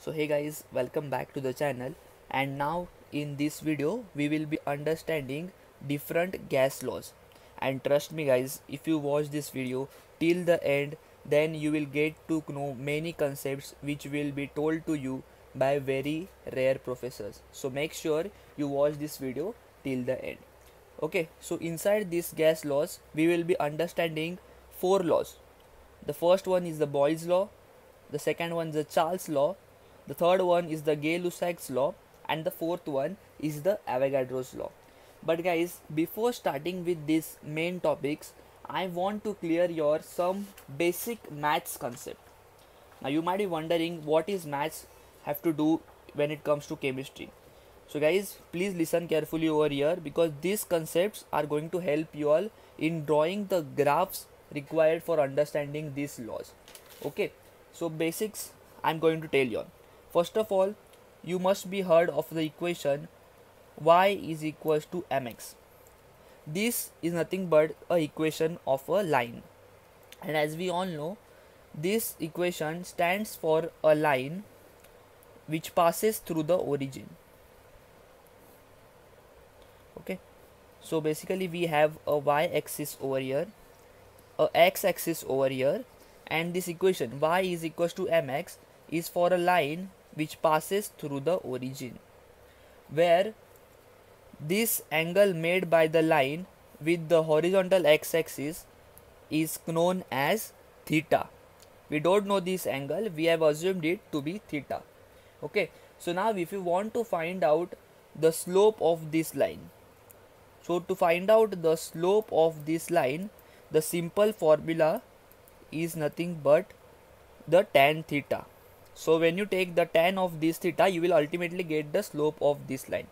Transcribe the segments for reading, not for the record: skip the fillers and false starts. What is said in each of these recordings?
So hey guys, welcome back to the channel, and now in this video we will be understanding different gas laws. And trust me guys, if you watch this video till the end, then you will get to know many concepts which will be told to you by very rare professors. So make sure you watch this video till the end. Okay, so inside these gas laws we will be understanding four laws. The first one is the Boyle's law, the second one is the Charles law, the third one is the Gay-Lussac's law, and the fourth one is the Avogadro's law. But guys, before starting with these main topics, I want to clear your some basic maths concept. Now you might be wondering what is maths have to do when it comes to chemistry. So guys, please listen carefully over here because these concepts are going to help you all in drawing the graphs required for understanding these laws. Okay, so basics I'm going to tell you all. First of all, you must be heard of the equation y is equals to mx. This is nothing but a equation of a line, and as we all know, this equation stands for a line which passes through the origin. Okay, so basically we have a y-axis over here, a x-axis over here, and this equation y is equals to mx is for a line which passes through the origin, where this angle made by the line with the horizontal x-axis is known as theta. We don't know this angle, we have assumed it to be theta. Okay, so now if you want to find out the slope of this line, so to find out the slope of this line, the simple formula is nothing but the tan theta. So when you take the tan of this theta, you will ultimately get the slope of this line.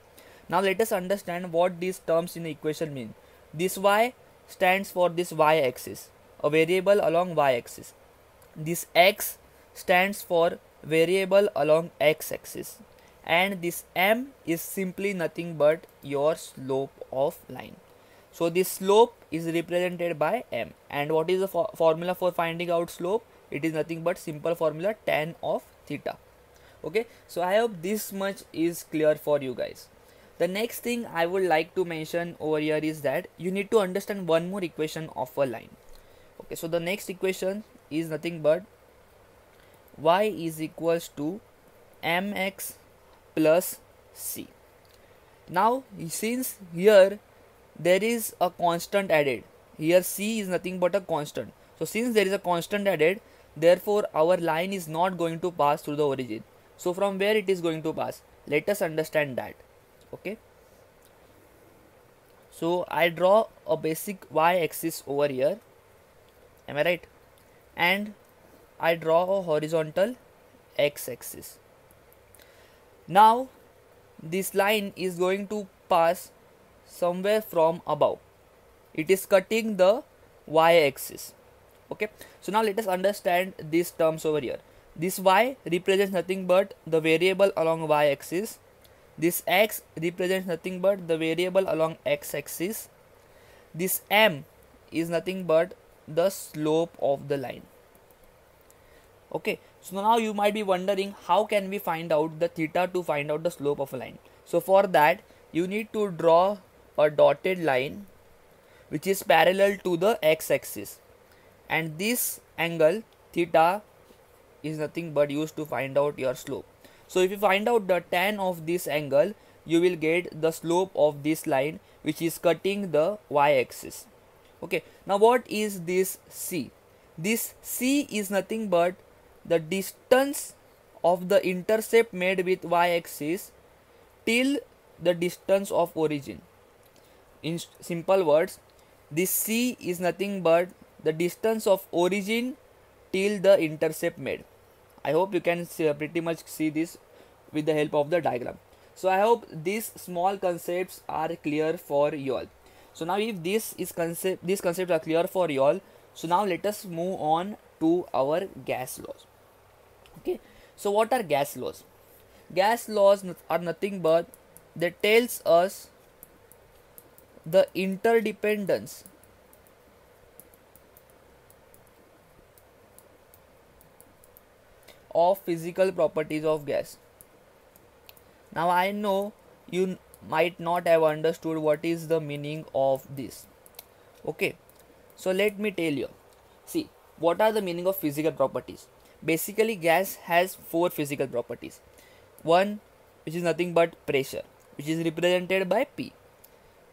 Now let us understand what these terms in the equation mean. This y stands for this y-axis, a variable along y-axis. This x stands for variable along x-axis, and this m is simply nothing but your slope of line. So this slope is represented by m, and what is the formula for finding out slope? It is nothing but simple formula tan of theta. Okay, so I hope this much is clear for you guys. The next thing I would like to mention over here is that you need to understand one more equation of a line. Okay, so the next equation is nothing but y is equals to mx plus c. Now since here there is a constant added, here c is nothing but a constant, so since there is a constant added, therefore our line is not going to pass through the origin. So from where it is going to pass, let us understand that. Okay, so I draw a basic y-axis over here, am I right, and I draw a horizontal x-axis. Now this line is going to pass somewhere from above, it is cutting the y-axis. Okay, so now let us understand these terms over here. This y represents nothing but the variable along y-axis, this x represents nothing but the variable along x-axis, this m is nothing but the slope of the line. Okay, so now you might be wondering how can we find out the theta to find out the slope of a line. So for that you need to draw a dotted line which is parallel to the x-axis, and this angle theta is nothing but used to find out your slope. So if you find out the tan of this angle, you will get the slope of this line which is cutting the y-axis. Okay, now what is this c? This c is nothing but the distance of the intercept made with y-axis till the distance of origin. In simple words, this c is nothing but the distance of origin till the intercept made. I hope you can pretty much see this with the help of the diagram. So I hope these small concepts are clear for you all. So now if these concepts are clear for you all, so now let us move on to our gas laws. Okay, so what are gas laws? Gas laws are nothing but that tells us the interdependence of physical properties of gas. Now I know you might not have understood what is the meaning of this. Okay, so let me tell you. See, what are the meaning of physical properties? Basically, gas has four physical properties. One, which is nothing but pressure, which is represented by P.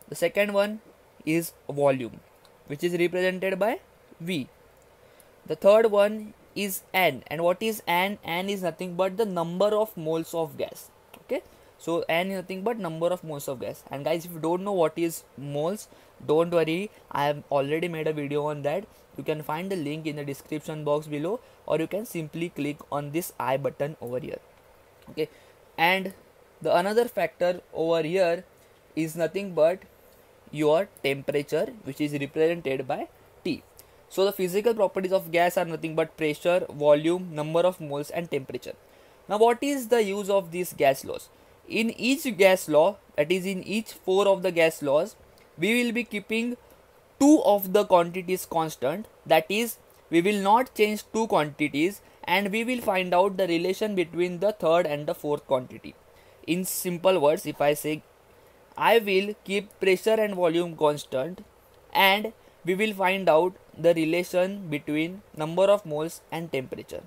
The second one is volume, which is represented by V. The third one is N, and what is N? N is nothing but the number of moles of gas. Okay, so N is nothing but number of moles of gas. And guys, if you don't know what is moles, don't worry, I have already made a video on that. You can find the link in the description box below, or you can simply click on this I button over here. Okay, and the another factor over here is nothing but your temperature, which is represented by T. So the physical properties of gas are nothing but pressure, volume, number of moles and temperature. Now what is the use of these gas laws? In each gas law, that is in each four of the gas laws, we will be keeping two of the quantities constant. That is, we will not change two quantities, and we will find out the relation between the third and the fourth quantity. In simple words, if I say I will keep pressure and volume constant, and we will find out the relation between number of moles and temperature.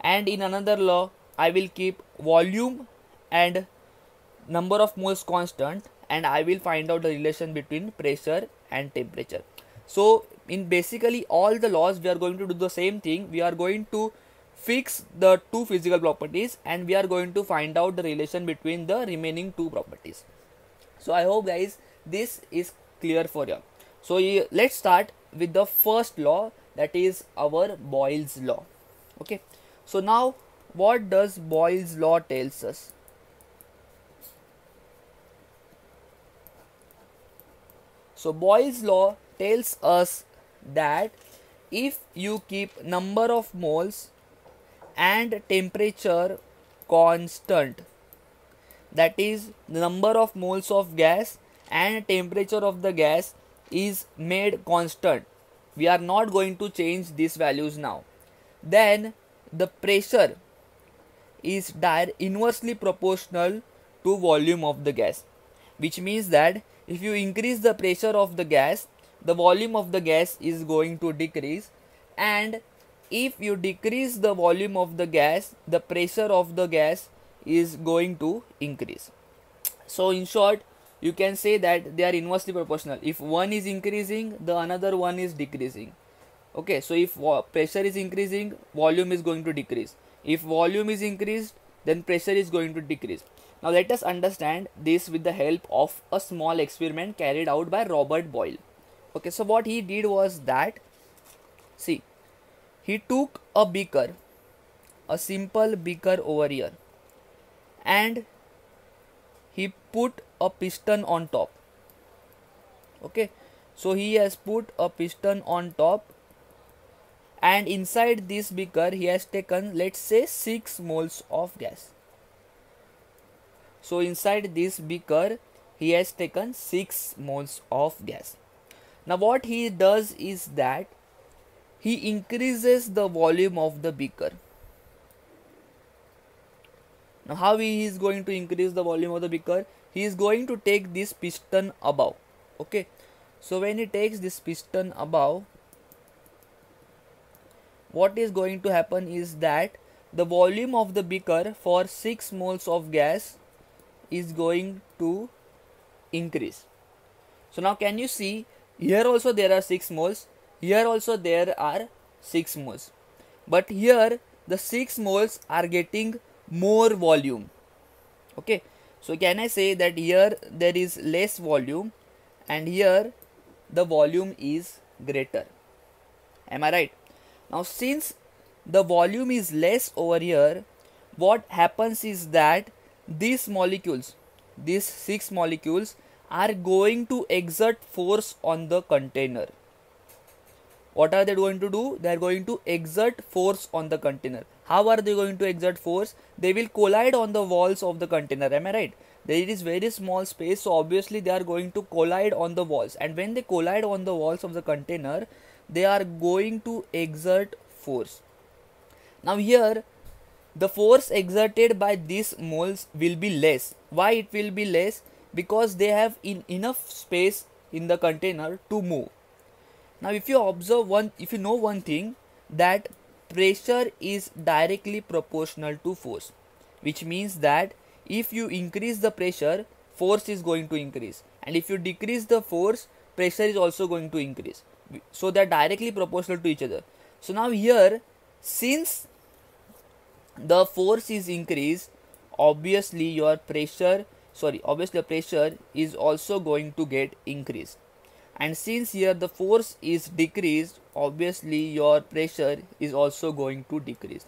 And in another law, I will keep volume and number of moles constant, and I will find out the relation between pressure and temperature. So in basically all the laws, we are going to do the same thing. We are going to fix the two physical properties, and we are going to find out the relation between the remaining two properties. So I hope guys this is clear for you. So let's start with the first law, that is our Boyle's law. Okay, so now what does Boyle's law tells us? So Boyle's law tells us that if you keep number of moles and temperature constant, that is the number of moles of gas and temperature of the gas is made constant, we are not going to change these values now, then the pressure is inversely proportional to volume of the gas, which means that if you increase the pressure of the gas, the volume of the gas is going to decrease, and if you decrease the volume of the gas, the pressure of the gas is going to increase. So in short, you can say that they are inversely proportional. If one is increasing, the another one is decreasing. Okay, so if pressure is increasing, volume is going to decrease. If volume is increased, then pressure is going to decrease. Now let us understand this with the help of a small experiment carried out by Robert Boyle. Okay, so what he did was that, see, he took a beaker, a simple beaker over here, and he put a piston on top. Okay, so he has put a piston on top, and inside this beaker he has taken, let's say, 6 moles of gas. So inside this beaker he has taken 6 moles of gas. Now what he does is that he increases the volume of the beaker. Now how he is going to increase the volume of the beaker? He is going to take this piston above. Okay, so when he takes this piston above, what is going to happen is that the volume of the beaker for 6 moles of gas is going to increase. So now can you see, here also there are 6 moles, here also there are 6 moles, but here the 6 moles are getting more volume. Okay, so can I say that here there is less volume and here the volume is greater? Am I right? Now since the volume is less over here, what happens is that these molecules, these 6 molecules, are going to exert force on the container. What are they going to do? They are going to exert force on the container. How are they going to exert force? They will collide on the walls of the container. Am I right? There is very small space, so obviously they are going to collide on the walls, and when they collide on the walls of the container, they are going to exert force. Now here the force exerted by these moles will be less. Why it will be less? Because they have enough space in the container to move. Now if you observe if you know one thing, that pressure is directly proportional to force, which means that if you increase the pressure, force is going to increase, and if you decrease the force, pressure is also going to increase. So they are directly proportional to each other. So now here, since the force is increased, obviously the pressure is also going to get increased. And since here the force is decreased, obviously your pressure is also going to decrease.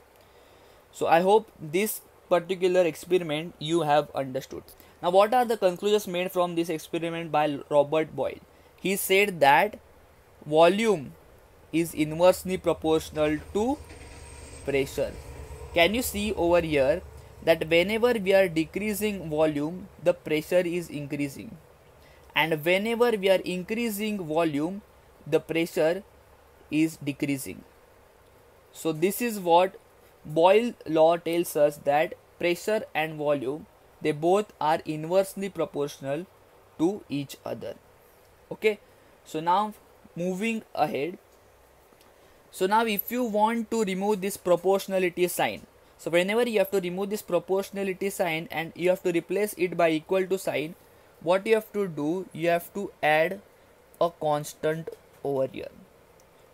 So I hope this particular experiment you have understood. Now what are the conclusions made from this experiment by Robert Boyle? He said that volume is inversely proportional to pressure. Can you see over here that whenever we are decreasing volume, the pressure is increasing, and whenever we are increasing volume, the pressure is decreasing. So this is what Boyle law tells us, that pressure and volume, they both are inversely proportional to each other. Okay, so now moving ahead. So now if you want to remove this proportionality sign, so whenever you have to remove this proportionality sign and you have to replace it by equal to sign, what you have to do, you have to add a constant over here.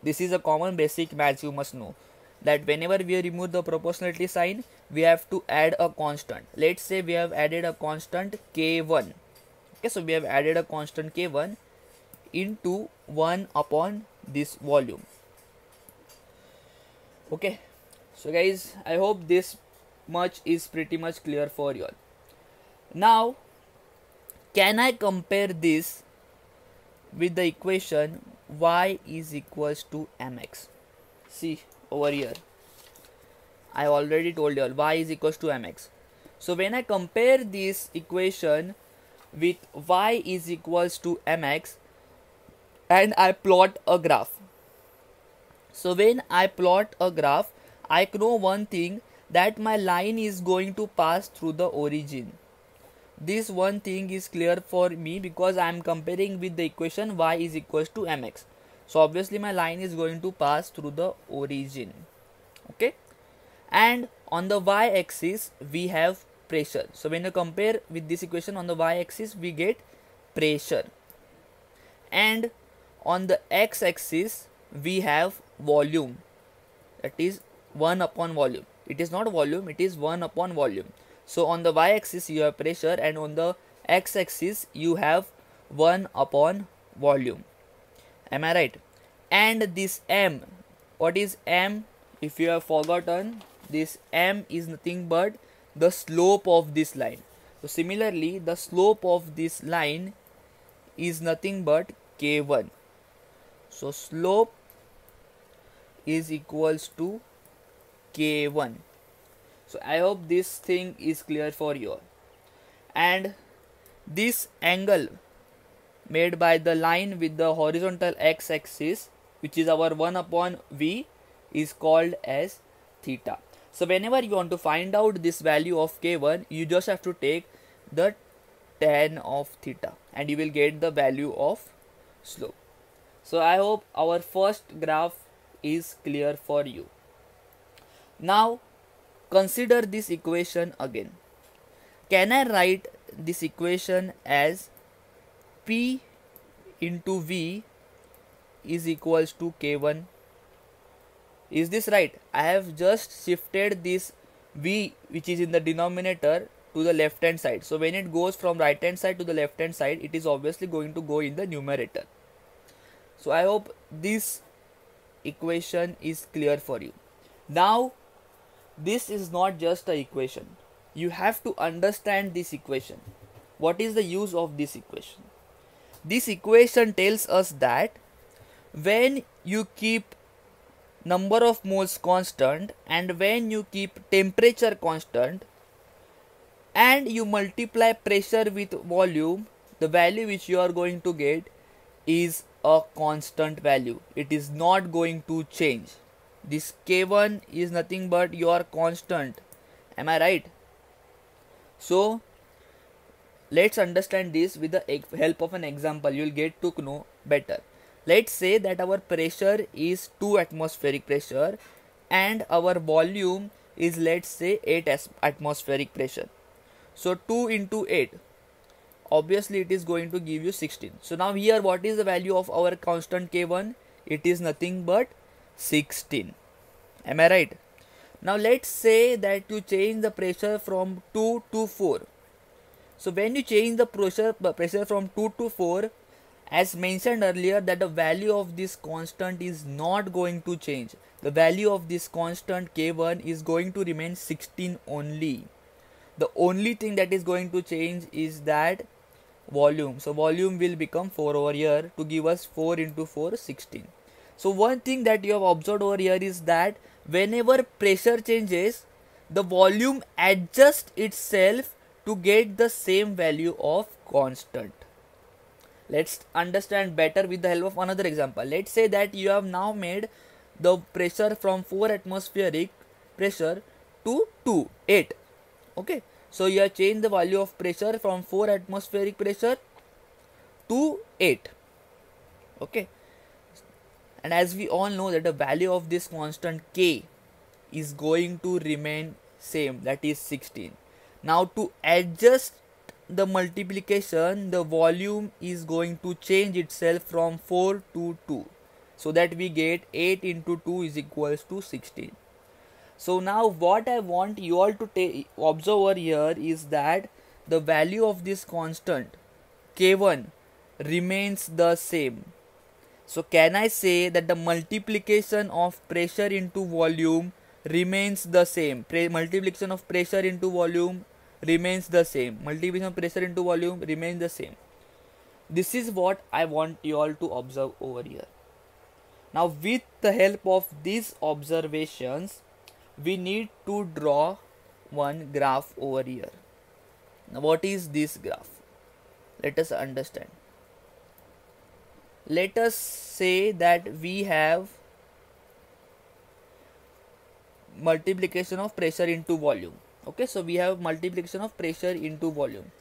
This is a common basic math you must know, that whenever we remove the proportionality sign, we have to add a constant. Let's say we have added a constant k1. Okay, so we have added a constant k1 into 1 upon this volume. Okay, so guys, I hope this much is pretty much clear for you all. Now can I compare this with the equation y is equals to mx? See over here, I already told you all y is equals to mx. So when I compare this equation with y is equals to mx and I plot a graph, so when I plot a graph, I know one thing, that my line is going to pass through the origin. This one thing is clear for me because I am comparing with the equation y is equals to mx. So obviously my line is going to pass through the origin. Okay, and on the y axis we have pressure. So when you compare with this equation, on the y axis we get pressure, and on the x axis we have volume, that is 1 upon volume. It is not volume, it is 1 upon volume. So on the y axis you have pressure, and on the x axis you have 1 upon volume. Am I right? And this m, what is m? If you have forgotten, this m is nothing but the slope of this line. So similarly, the slope of this line is nothing but k1. So slope is equals to k1. So I hope this thing is clear for you all. And this angle made by the line with the horizontal x axis, which is our 1 upon v, is called as theta. So whenever you want to find out this value of k1, you just have to take the tan of theta and you will get the value of slope. So I hope our first graph is clear for you. Now consider this equation again. Can I write this equation as P into V is equals to K1? Is this right? I have just shifted this V, which is in the denominator, to the left hand side. So when it goes from right hand side to the left hand side, it is obviously going to go in the numerator. So I hope this equation is clear for you. Now this is not just an equation. You have to understand this equation. What is the use of this equation? This equation tells us that when you keep number of moles constant and when you keep temperature constant and you multiply pressure with volume, the value which you are going to get is a constant value. It is not going to change. This K1 is nothing but your constant, Am I right? So let's understand this with the help of an example. You'll get to know better. Let's say that our pressure is 2 atmospheric pressure and our volume is, let's say, 8 atmospheric pressure. So 2 into 8, obviously it is going to give you 16. So now here, what is the value of our constant K1? It is nothing but 16. Am I right? Now let's say that you change the pressure from 2 to 4. So when you change the pressure from 2 to 4, as mentioned earlier, that the value of this constant is not going to change. The value of this constant K1 is going to remain 16 only. The only thing that is going to change is that volume. So volume will become 4 over here to give us 4 into 4, 16. So one thing that you have observed over here is that whenever pressure changes, the volume adjusts itself to get the same value of constant. Let's understand better with the help of another example. Let's say that you have now made the pressure from 4 atmospheric pressure to 8. Okay, so you have changed the value of pressure from 4 atmospheric pressure to 8. Okay, and as we all know that the value of this constant K is going to remain same, that is 16. Now to adjust the multiplication, the volume is going to change itself from 4 to 2, so that we get 8 into 2 is equals to 16. So now what I want you all to observe over here is that the value of this constant K1 remains the same. So can I say that the multiplication of pressure into volume remains the same? Multiplication of pressure into volume remains the same. Multiplication of pressure into volume remains the same. This is what I want you all to observe over here. Now with the help of these observations, we need to draw one graph over here. Now what is this graph? Let us understand. Let us say that we have multiplication of pressure into volume. Okay, so we have multiplication of pressure into volume,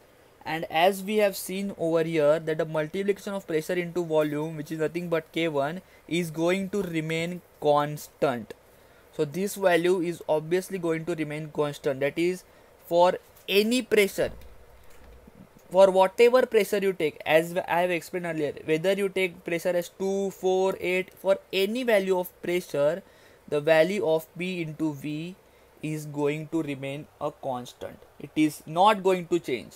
and as we have seen over here that the multiplication of pressure into volume, which is nothing but K1, is going to remain constant. So this value is obviously going to remain constant, that is for any pressure, for whatever pressure you take, as I have explained earlier, whether you take pressure as 2, 4, 8, for any value of pressure, the value of P into V is going to remain a constant. It is not going to change.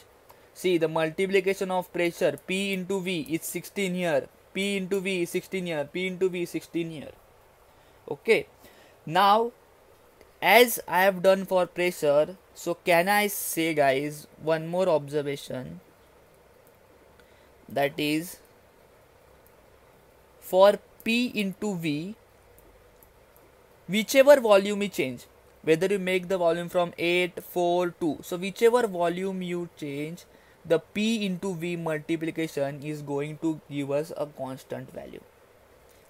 See, the multiplication of pressure P into V is 16 here, P into V is 16 here, P into V is 16 here. Okay, now as I have done for pressure, so can I say, guys, one more observation, that is for P into V, whichever volume you change, whether you make the volume from 8, 4, 2, so whichever volume you change, the P into V multiplication is going to give us a constant value.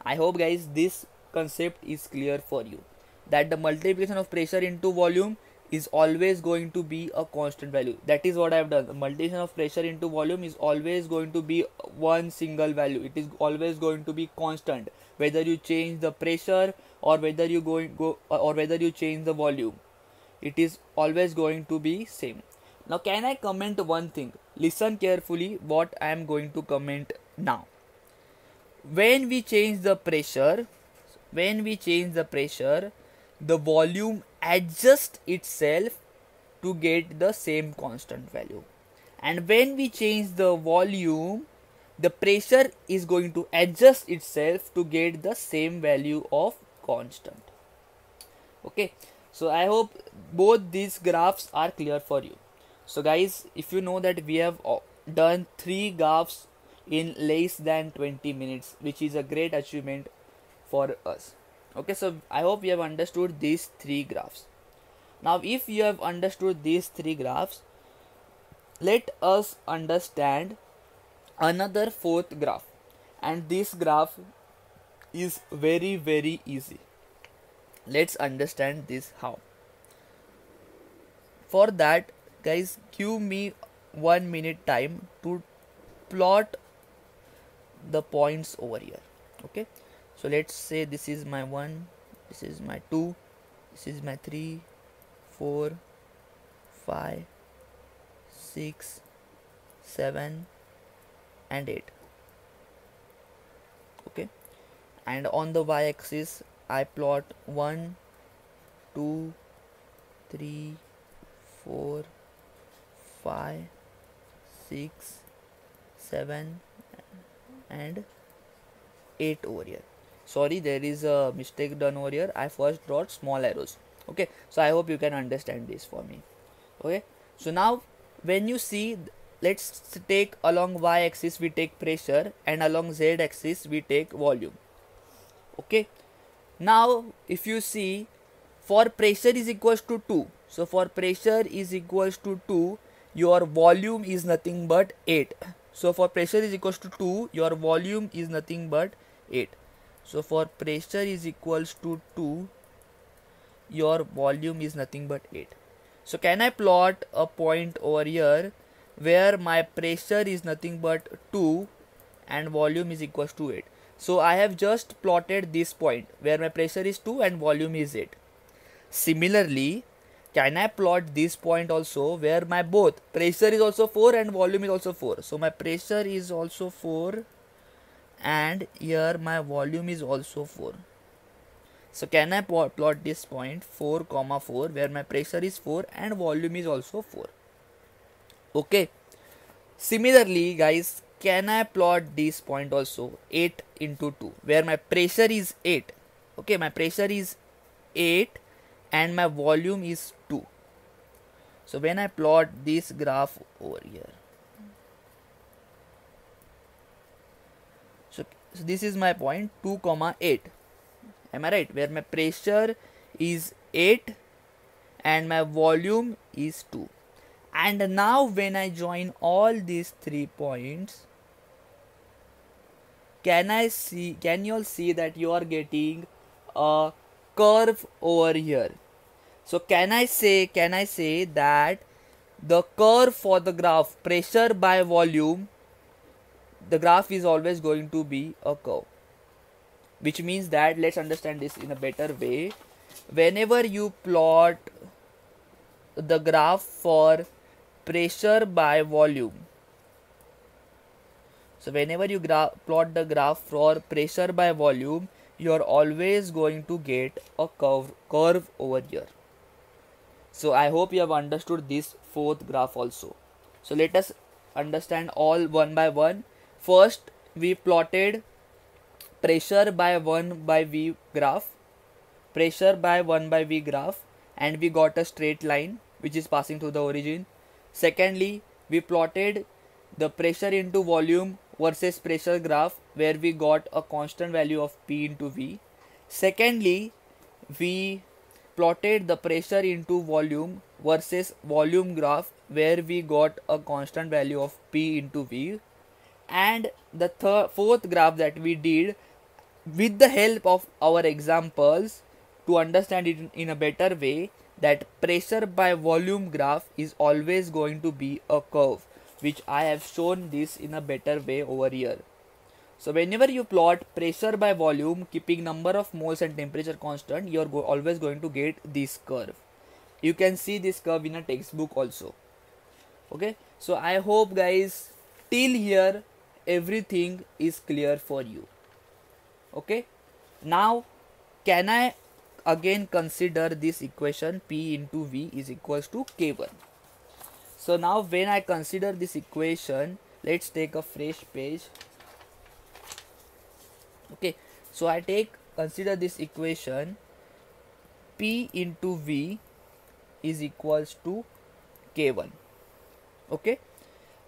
I hope, guys, this concept is clear for you, that the multiplication of pressure into volume is always going to be a constant value. That is what I have done. The multiplication of pressure into volume is always going to be one single value. It is always going to be constant, whether you change the pressure or whether you whether you change the volume. It is always going to be same. Now can I comment one thing? Listen carefully what I am going to comment now. When we change the pressure, the volume adjusts itself to get the same constant value, and when we change the volume, the pressure is going to adjust itself to get the same value of constant. Okay, so I hope both these graphs are clear for you. So guys, if you know that we have done 3 graphs in less than 20 minutes, which is a great achievement for us. Okay, so I hope you have understood these 3 graphs. Now if you have understood these 3 graphs, let us understand another 4th graph, and this graph is very easy. Let's understand this how. for that, guys, give me 1 minute time to plot the points over here. Okay, so let's say this is my 1, this is my 2, this is my 3, 4, 5, 6, 7 and 8. Okay, and on the y-axis I plot 1, 2, 3, 4, 5, 6, 7 and 8 over here. Sorry, there is a mistake done over here. I first brought small arrows. Okay, so I hope you can understand this for me. Okay, so now when you see, let's take along y-axis we take pressure and along z-axis we take volume. Okay, now if you see, for pressure is equals to 2, so for pressure is equals to 2, your volume is nothing but 8. So for pressure is equals to 2, your volume is nothing but 8. So for pressure is equals to 2, your volume is nothing but 8. So can I plot a point over here where my pressure is nothing but 2 and volume is equals to 8. So I have just plotted this point where my pressure is 2 and volume is 8. Similarly, can I plot this point also where my both pressure is also 4 and volume is also 4. So my pressure is also 4 and here my volume is also 4. So can I plot this point 4, 4 where my pressure is 4 and volume is also 4. Okay. Similarly, guys, can I plot this point also 8 into 2 where my pressure is 8. Okay, my pressure is 8 and my volume is 2. So when I plot this graph over here, so this is my point 2, 8. Am I right? Where my pressure is 8 and my volume is 2. And now when I join all these 3 points, can you all see that you are getting a curve over here? So can I say that the curve for the graph pressure by volume, the graph is always going to be a curve, which means that, let's understand this in a better way. Whenever you plot the graph for pressure by volume, so whenever you plot the graph for pressure by volume, you are always going to get a curve over here. So I hope you have understood this fourth graph also. So let us understand all one by one. First, we plotted pressure by 1 by V graph, and we got a straight line which is passing through the origin. Secondly, we plotted the pressure into volume versus pressure graph where we got a constant value of P into V. Secondly, we plotted the pressure into volume versus volume graph where we got a constant value of P into V. And the fourth graph that we did with the help of our examples to understand it in a better way, that pressure by volume graph is always going to be a curve, which I have shown this in a better way over here. So whenever you plot pressure by volume keeping number of moles and temperature constant, you are always going to get this curve. You can see this curve in a textbook also. Okay, so I hope guys till here everything is clear for you. Okay, now can I again consider this equation P into V is equals to K1. So now when I consider this equation, let's take a fresh page. Okay, so I consider this equation P into V is equals to K1. Okay,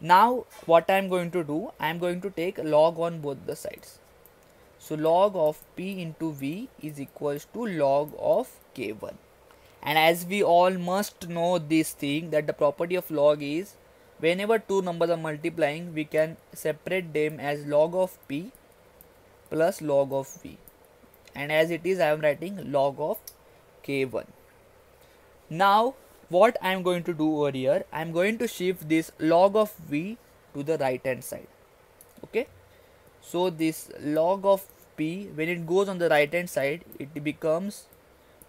now what I am going to do, I am going to take log on both the sides. So log of P into V is equals to log of K1. And as we all must know this thing, that the property of log is whenever two numbers are multiplying, we can separate them as log of P plus log of V. And as it is, I am writing log of K1. Now what I am going to do over here, I am going to shift this log of v to the right hand side. Okay, so this log of p, when it goes on the right hand side, it becomes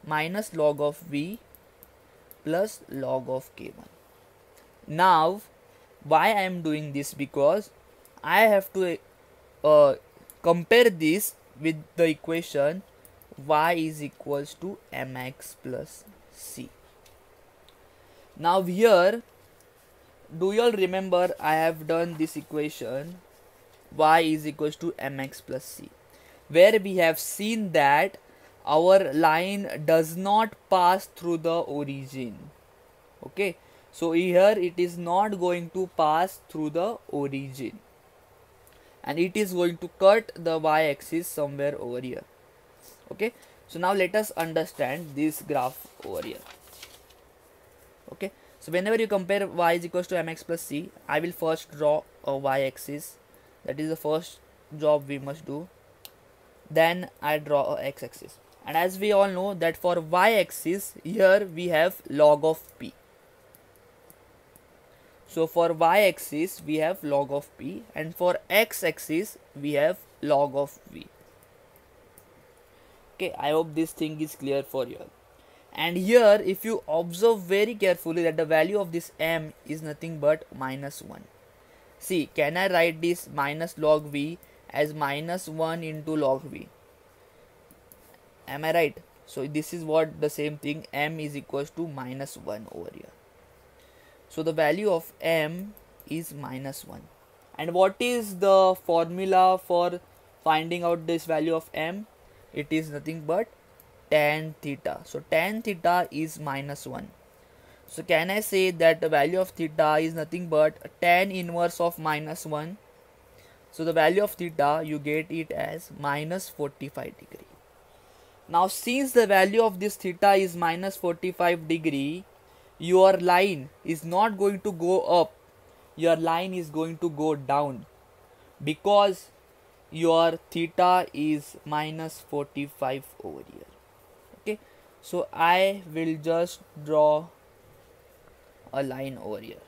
minus log of v plus log of k1. Now why I am doing this? Because I have to compare this with the equation y is equals to mx plus c. Now here, do you all remember I have done this equation y is equals to mx plus c, where we have seen that our line does not pass through the origin. Okay, so here it is not going to pass through the origin, and it is going to cut the y-axis somewhere over here. Okay, so now let us understand this graph over here. Okay, so whenever you compare y is equals to mx plus c, I will first draw a y-axis. That is the first job we must do. Then I draw a x-axis, and as we all know that for y-axis here we have log of p. So for y-axis we have log of p, and for x-axis we have log of v. Okay, I hope this thing is clear for you all. And here if you observe very carefully that the value of this m is nothing but minus 1. See, can I write this minus log v as minus 1 into log v? Am I right? So this is what the same thing, m is equals to minus 1 over here. So the value of m is minus 1. And what is the formula for finding out this value of m? It is nothing but tan theta. So tan theta is minus 1. So can I say that the value of theta is nothing but tan inverse of minus 1? So the value of theta, you get it as minus 45 degree. Now since the value of this theta is minus 45 degree, your line is not going to go up, your line is going to go down, because your theta is minus 45 over here. Okay, so I will just draw a line over here.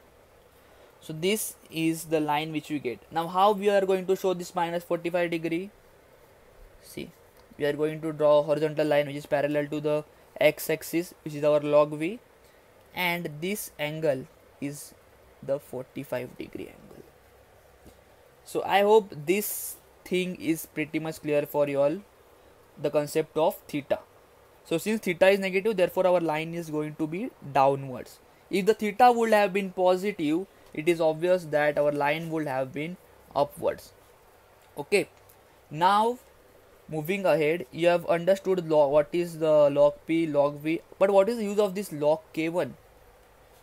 So this is the line which we get. Now how we are going to show this minus 45 degree? See, we are going to draw a horizontal line which is parallel to the x-axis, which is our log v, and this angle is the 45 degree angle. So I hope this thing is pretty much clear for you all, the concept of theta. So since theta is negative, therefore our line is going to be downwards. If the theta would have been positive, it is obvious that our line would have been upwards. Okay, now moving ahead, you have understood what is the log p, log v, but what is the use of this log k1?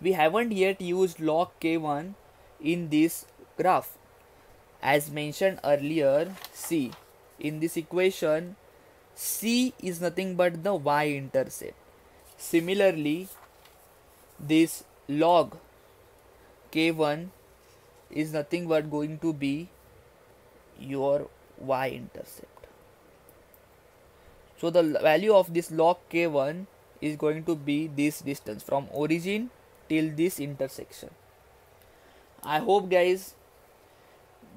We haven't yet used log k1 in this graph. As mentioned earlier, see, in this equation, c is nothing but the y-intercept. Similarly, this log k1 is nothing but going to be your y-intercept. So the value of this log k1 is going to be this distance from origin till this intersection. I hope guys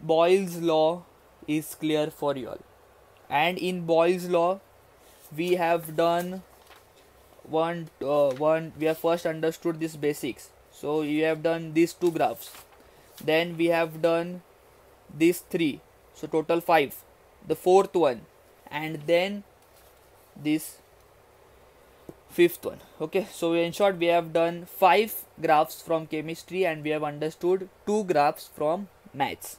Boyle's law is clear for you all. And in Boyle's law we have done we have first understood this basics. So we have done these two graphs, then we have done these three, so total 5, the fourth one, and then this fifth one. Okay, so in short we have done 5 graphs from chemistry and we have understood 2 graphs from maths.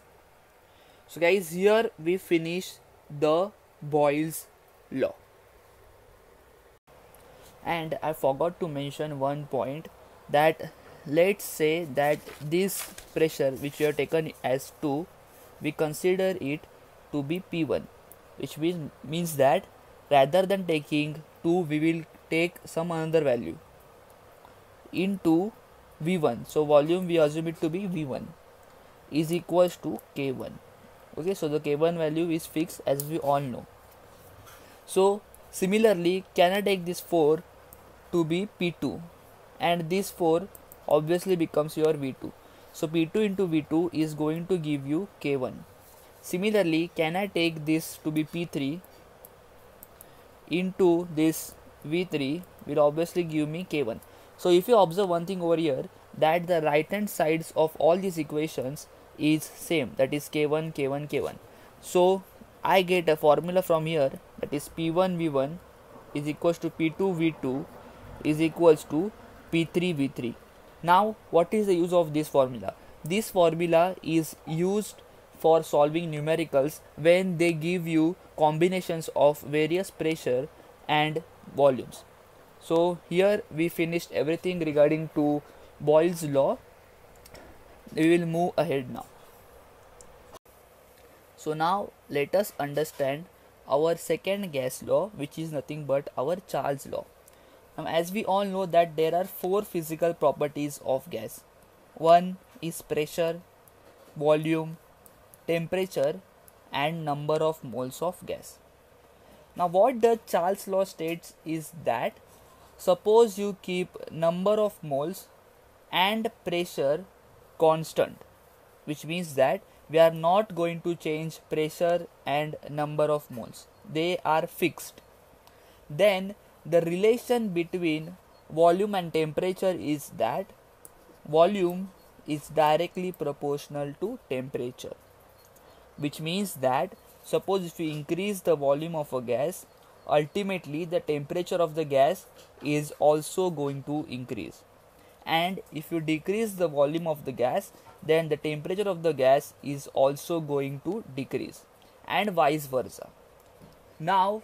So guys, here we finish the Boyle's law. And I forgot to mention one point, that let's say that this pressure which we have taken as 2, we consider it to be P1, which means that rather than taking 2, we will take some another value into V1. So volume we assume it to be V1 is equals to K1. Okay, so the K1 value is fixed as we all know. So similarly, can I take this 4 to be P2? and this 4 obviously becomes your V2. So P2 into V2 is going to give you K1. Similarly, can I take this to be P3 into this V3 will obviously give me K1. So if you observe one thing over here, that the right hand sides of all these equations is same, that is K1, K1, K1. So I get a formula from here, that is P1 V1 is equals to P2 V2 is equals to P3 V3. Now what is the use of this formula? This formula is used for solving numericals when they give you combinations of various pressure and volumes. So here we finished everything regarding to Boyle's law. We will move ahead now. So now let us understand our second gas law, which is nothing but our Charles law. Now as we all know that there are 4 physical properties of gas. One is pressure, volume, temperature and number of moles of gas. Now what the Charles law states is that suppose you keep number of moles and pressure constant, which means that we are not going to change pressure and number of moles, they are fixed. Then the relation between volume and temperature is that volume is directly proportional to temperature, which means that suppose if you increase the volume of a gas, ultimately the temperature of the gas is also going to increase, and if you decrease the volume of the gas, then the temperature of the gas is also going to decrease, and vice versa. Now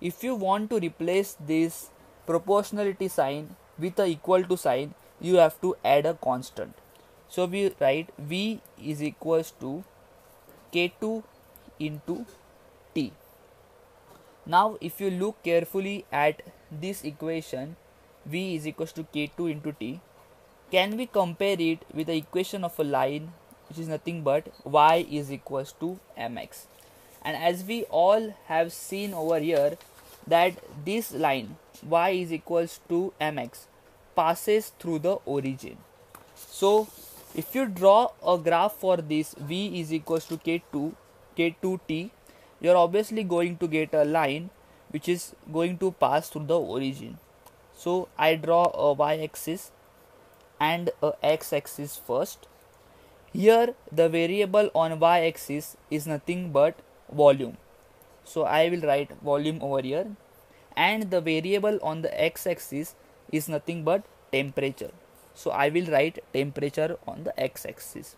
if you want to replace this proportionality sign with a equal to sign, you have to add a constant. So we write V is equals to K2 into T. Now if you look carefully at this equation, V is equals to K2 into T, can we compare it with the equation of a line, which is nothing but Y is equals to mx. And as we all have seen over here that this line Y is equals to mx passes through the origin. So if you draw a graph for this V is equals to K2T, you are obviously going to get a line which is going to pass through the origin. So I draw a y-axis and a x-axis first. Here the variable on y-axis is nothing but volume. So I will write volume over here, and the variable on the x-axis is nothing but temperature. So I will write temperature on the x-axis.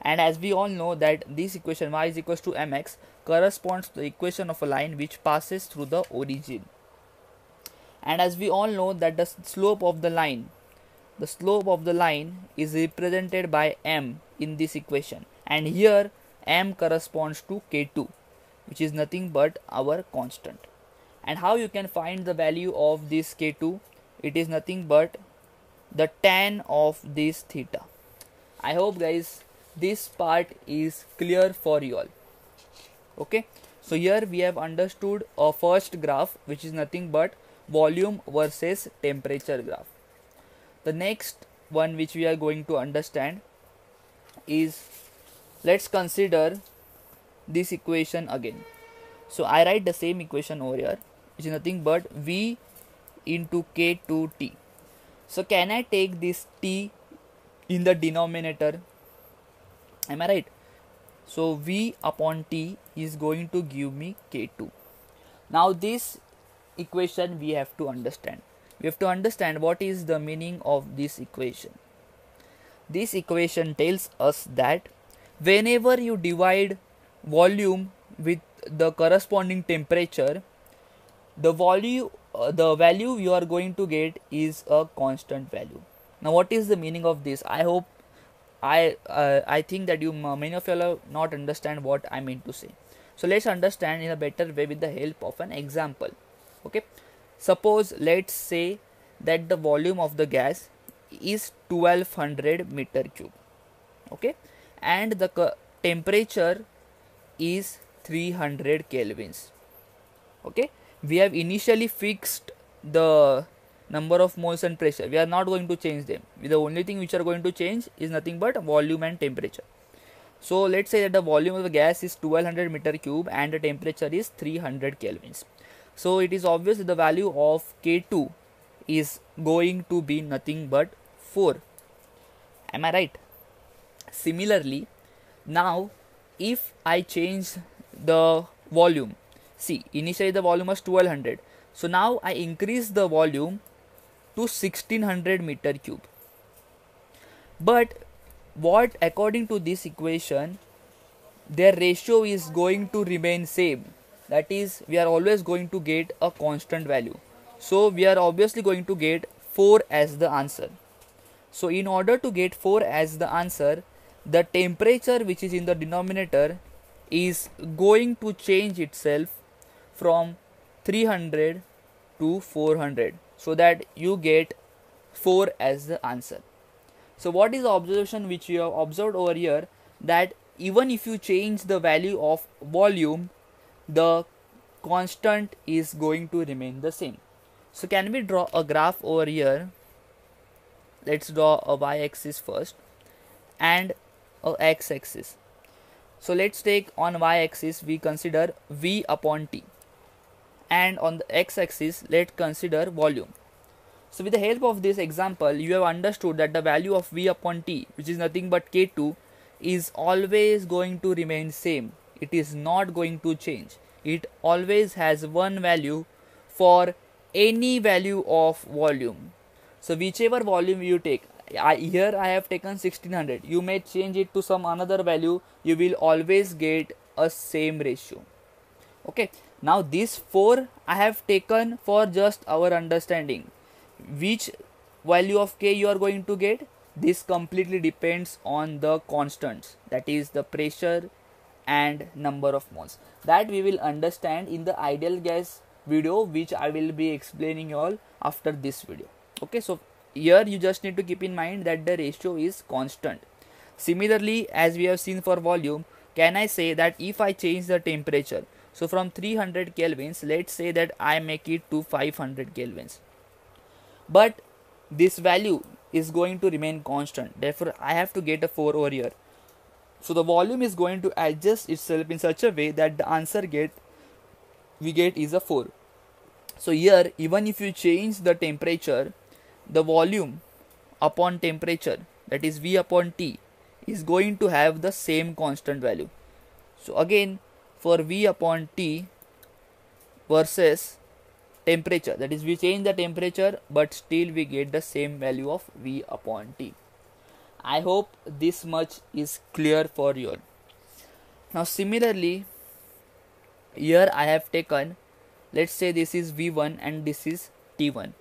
And as we all know that this equation y is equals to mx corresponds to the equation of a line which passes through the origin. And as we all know that the slope of the line is represented by m in this equation, and here m corresponds to K2, which is nothing but our constant. And how you can find the value of this K2? It is nothing but the tan of this theta. I hope guys this part is clear for you all. Okay, so here we have understood a first graph, which is nothing but volume versus temperature graph. The next one which we are going to understand is, let's consider this equation again. So I write the same equation over here, which is nothing but V into K2T. So can I take this T in the denominator? Am I right? So V upon T is going to give me K2. Now this equation we have to understand. We have to understand what is the meaning of this equation. This equation tells us that whenever you divide volume with the corresponding temperature, the value you are going to get is a constant value. Now what is the meaning of this? I hope I think that many of you will not understand what I mean to say. So let's understand in a better way with the help of an example. Okay, suppose let's say that the volume of the gas is 1200 meter cube. Okay, and the temperature is 300 kelvins. Okay, we have initially fixed the number of moles and pressure. We are not going to change them. The only thing which are going to change is nothing but volume and temperature. So let's say that the volume of the gas is 1200 meter cube and the temperature is 300 kelvins. So it is obvious that the value of K2 is going to be nothing but 4. Am I right? Similarly, now if I change the volume, see, initially the volume was 1200. So now I increase the volume to 1600 meter cube. But what, according to this equation, their ratio is going to remain same. That is, we are always going to get a constant value. So we are obviously going to get 4 as the answer. So in order to get 4 as the answer, the temperature which is in the denominator is going to change itself from 300 to 400, so that you get 4 as the answer. So what is the observation which you have observed over here, that even if you change the value of volume, the constant is going to remain the same. So can we draw a graph over here? Let's draw a y-axis first and a x-axis. So let's take on y-axis we consider V upon T, and on the x-axis let's consider volume. So with the help of this example, you have understood that the value of V upon T, which is nothing but K2, is always going to remain same. It is not going to change. It always has one value for any value of volume. So whichever volume you take, here I have taken 1600. You may change it to some another value. You will always get a same ratio. Okay. Now this 4 I have taken for just our understanding. Which value of K you are going to get? This completely depends on the constants, that is the pressure and number of moles. That we will understand in the ideal gas video, which I will be explaining you all after this video. Okay, so here you just need to keep in mind that the ratio is constant. Similarly, as we have seen for volume, can I say that if I change the temperature, so from 300 kelvins, let's say that I make it to 500 kelvins, but this value is going to remain constant, therefore I have to get a 4 over here. So the volume is going to adjust itself in such a way that the answer we get is a 4. So here, even if you change the temperature, the volume upon temperature, that is V upon T, is going to have the same constant value. So again, for V upon T versus temperature, that is, we change the temperature but still we get the same value of V upon T. I hope this much is clear for you all. Now similarly, here I have taken, let's say this is V1 and this is T1.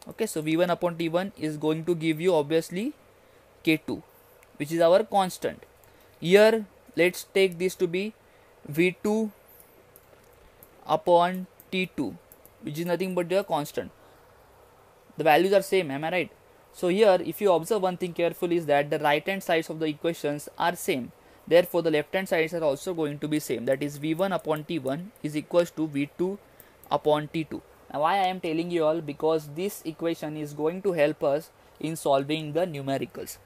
Okay, so V1 upon T1 is going to give you obviously K2, which is our constant. Here let's take this to be V2 upon T2, which is nothing but the constant. The values are same, am I right? So here, if you observe one thing carefully, is that the right hand sides of the equations are same. Therefore, the left hand sides are also going to be same. That is, V1 upon T1 is equals to V2 upon T2. Now, why I am telling you all? Because this equation is going to help us in solving the numericals.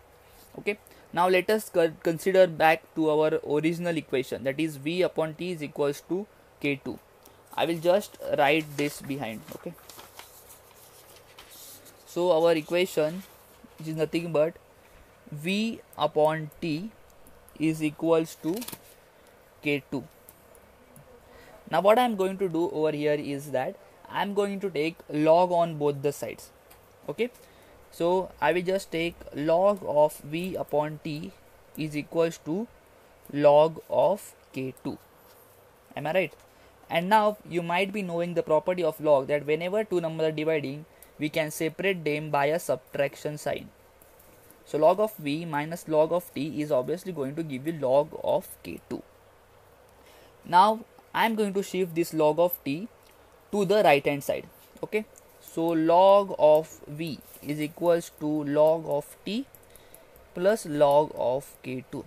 Okay. Now, let us consider back to our original equation. That is, V upon T is equals to K2. I will just write this behind. Okay. So our equation, which is nothing but V upon T is equals to K2. Now what I am going to do over here is that I am going to take log on both the sides. Okay. So I will just take log of V upon T is equals to log of K2. Am I right? And now you might be knowing the property of log, that whenever two numbers are dividing, we can separate them by a subtraction sign. So log of V minus log of T is obviously going to give you log of K2. Now I am going to shift this log of T to the right hand side. Okay. So log of V is equals to log of T plus log of K2.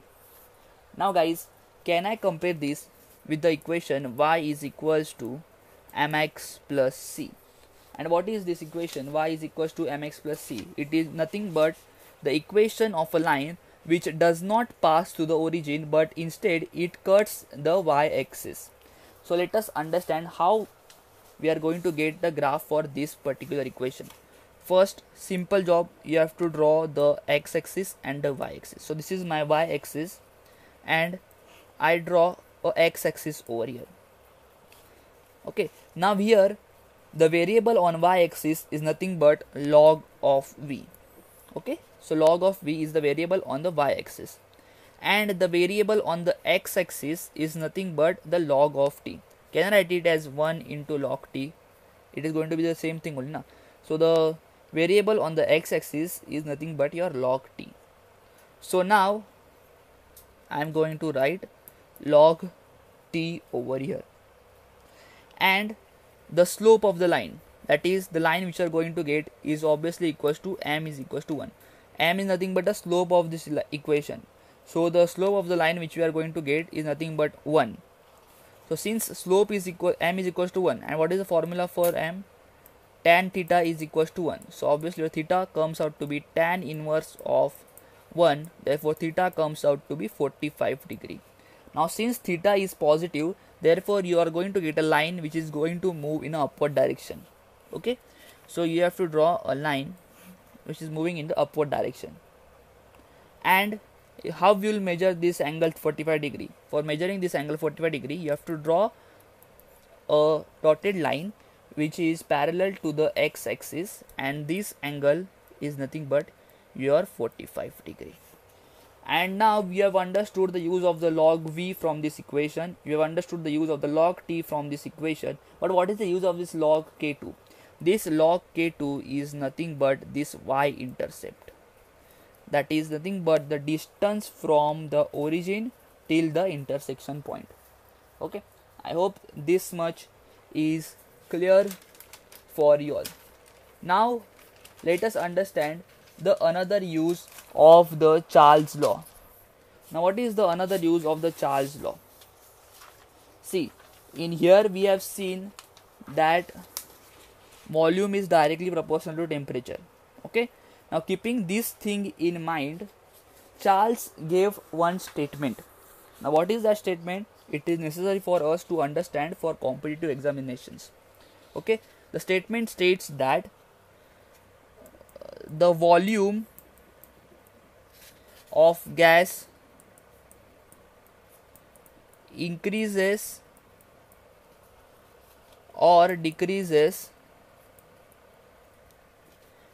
Now guys, can I compare this with the equation y is equals to mx plus c? And what is this equation? Y is equals to mx plus c. It is nothing but the equation of a line which does not pass to the origin, but instead it cuts the y-axis. So let us understand how we are going to get the graph for this particular equation. First, simple job, you have to draw the x-axis and the y-axis. So this is my y-axis and I draw a x-axis over here. Okay, now here the variable on y-axis is nothing but log of v. Okay, so log of v is the variable on the y-axis, and the variable on the x-axis is nothing but the log of t. Can I write it as 1 into log t? It is going to be the same thing only, na? So the variable on the x-axis is nothing but your log t. So now I am going to write log t over here, and the slope of the line, that is the line which you are going to get, is obviously equals to m is equals to 1. M is nothing but the slope of this equation. So the slope of the line which we are going to get is nothing but 1. So since slope is equal, m is equals to 1, and what is the formula for m? Tan theta is equals to 1. So obviously your theta comes out to be tan inverse of 1. Therefore theta comes out to be 45 degree. Now since theta is positive, therefore you are going to get a line which is going to move in an upward direction. Okay, so you have to draw a line which is moving in the upward direction. And how we will measure this angle 45 degree? For measuring this angle 45 degree, you have to draw a dotted line which is parallel to the x-axis, and this angle is nothing but your 45 degree. And now we have understood the use of the log v from this equation. We have understood the use of the log t from this equation. But what is the use of this log k2? This log k2 is nothing but this y-intercept. That is nothing but the distance from the origin till the intersection point. Okay, I hope this much is clear for you all. Now let us understand the another use of the Charles law. Now what is the another use of the Charles law? See, in here we have seen that volume is directly proportional to temperature. Okay, now keeping this thing in mind, Charles gave one statement. Now what is that statement? It is necessary for us to understand for competitive examinations. Okay, the statement states that the volume of gas increases or decreases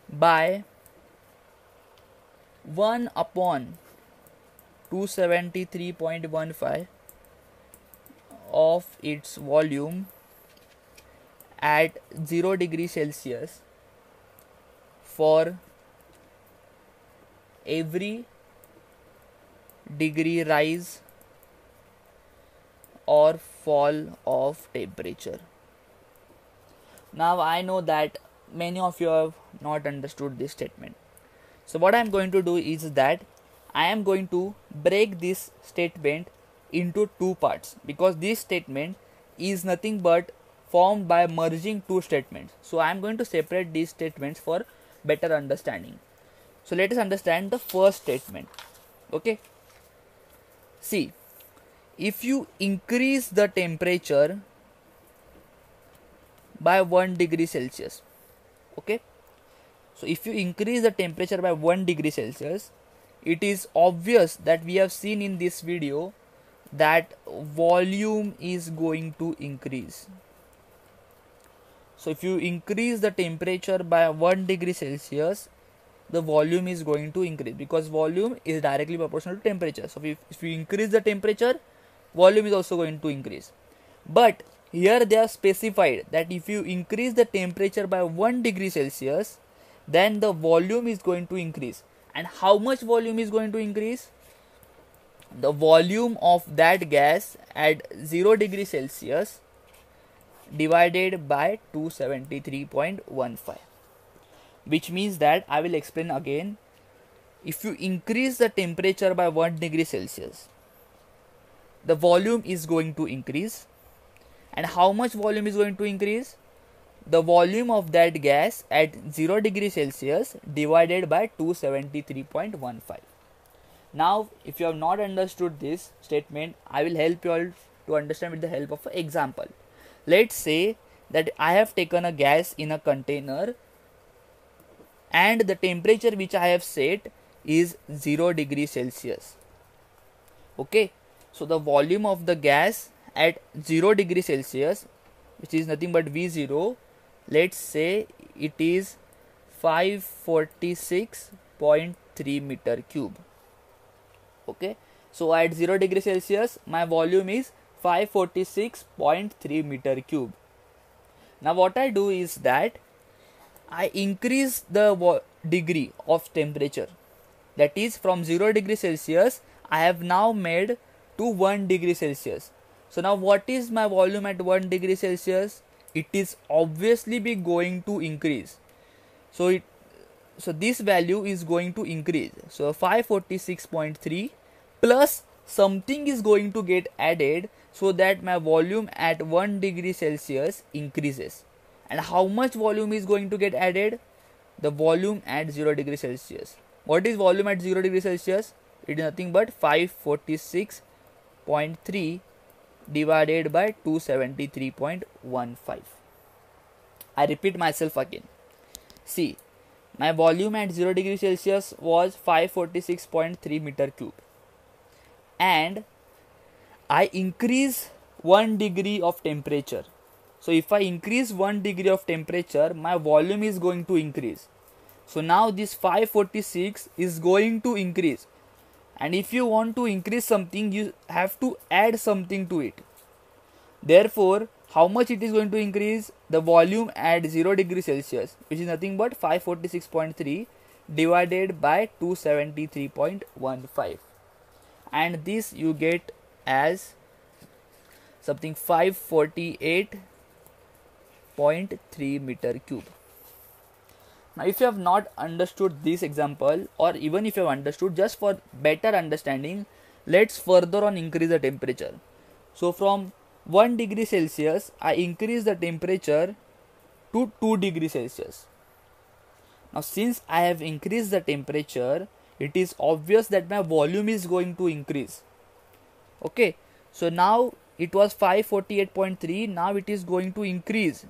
by 1 upon 273.15 of its volume at 0 degree Celsius for every degree rise or fall of temperature. Now I know that many of you have not understood this statement. So what I am going to do is that I am going to break this statement into two parts, because this statement is nothing but formed by merging two statements. So I am going to separate these statements for better understanding. So let us understand the first statement. Okay, see, if you increase the temperature by 1 degree Celsius, okay, so if you increase the temperature by 1 degree Celsius, it is obvious that we have seen in this video that volume is going to increase. So if you increase the temperature by 1 degree Celsius, the volume is going to increase, because volume is directly proportional to temperature. So if you increase the temperature, volume is also going to increase. But here they have specified that if you increase the temperature by 1 degree Celsius, then the volume is going to increase. And how much volume is going to increase? The volume of that gas at 0 degree Celsius divided by 273.15, which means that, I will explain again, if you increase the temperature by 1 degree Celsius, the volume is going to increase. And how much volume is going to increase? the volume of that gas at 0 degree Celsius divided by 273.15. Now, if you have not understood this statement, I will help you all to understand with the help of an example. Let's say that I have taken a gas in a container and the temperature which I have set is 0 degree Celsius. Okay, so the volume of the gas at 0 degree Celsius, which is nothing but V0, let's say it is 546.3 meter cube. Okay, so at 0 degree Celsius my volume is 546.3 meter cube. Now what I do is that I increase the degree of temperature, that is from 0 degree Celsius I have now made to 1 degree Celsius. So now what is my volume at 1 degree Celsius? It is obviously be going to increase. So this value is going to increase. So 546.3 plus something is going to get added so that my volume at 1 degree Celsius increases. And how much volume is going to get added? The volume at 0 degree Celsius. What is volume at 0 degree Celsius? It is nothing but 546.3 divided by 273.15. I repeat myself again. See, my volume at 0 degree Celsius was 546.3 meter cube. And I increase 1 degree of temperature. So if I increase 1 degree of temperature, my volume is going to increase. So now this 546 is going to increase. And if you want to increase something, you have to add something to it. Therefore, how much it is going to increase? The volume at 0 degree Celsius, which is nothing but 546.3 divided by 273.15. And this you get as something 548.3 meter cube. Now if you have not understood this example, or even if you have understood, just for better understanding, let's further on increase the temperature. So from 1 degree Celsius I increase the temperature to 2 degree Celsius. Now since I have increased the temperature, it is obvious that my volume is going to increase. Okay, so now it was 548.3, now it is going to increase.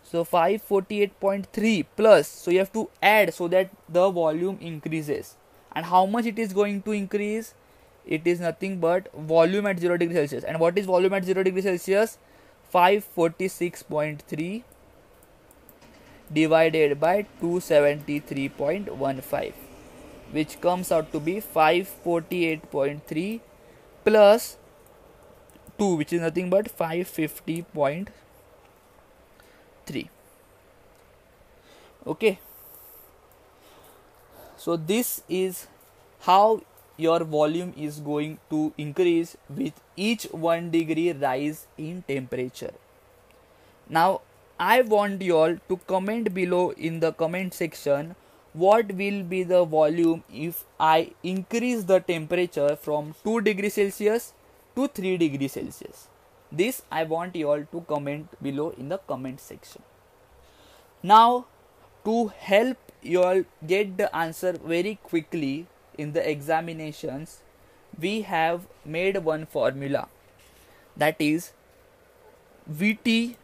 So 548.3 plus, so you have to add so that the volume increases. And how much it is going to increase? It is nothing but volume at 0 degree Celsius. And what is volume at 0 degree Celsius? 546.3 divided by 273.15, which comes out to be 548.3 plus 2, which is nothing but 550.3. Okay, so this is how your volume is going to increase with each 1 degree rise in temperature. Now I want you all to comment below in the comment section what will be the volume if I increase the temperature from 2 degrees Celsius to 3 degrees Celsius. This I want you all to comment below in the comment section. Now to help you all get the answer very quickly in the examinations, we have made one formula, that is Vt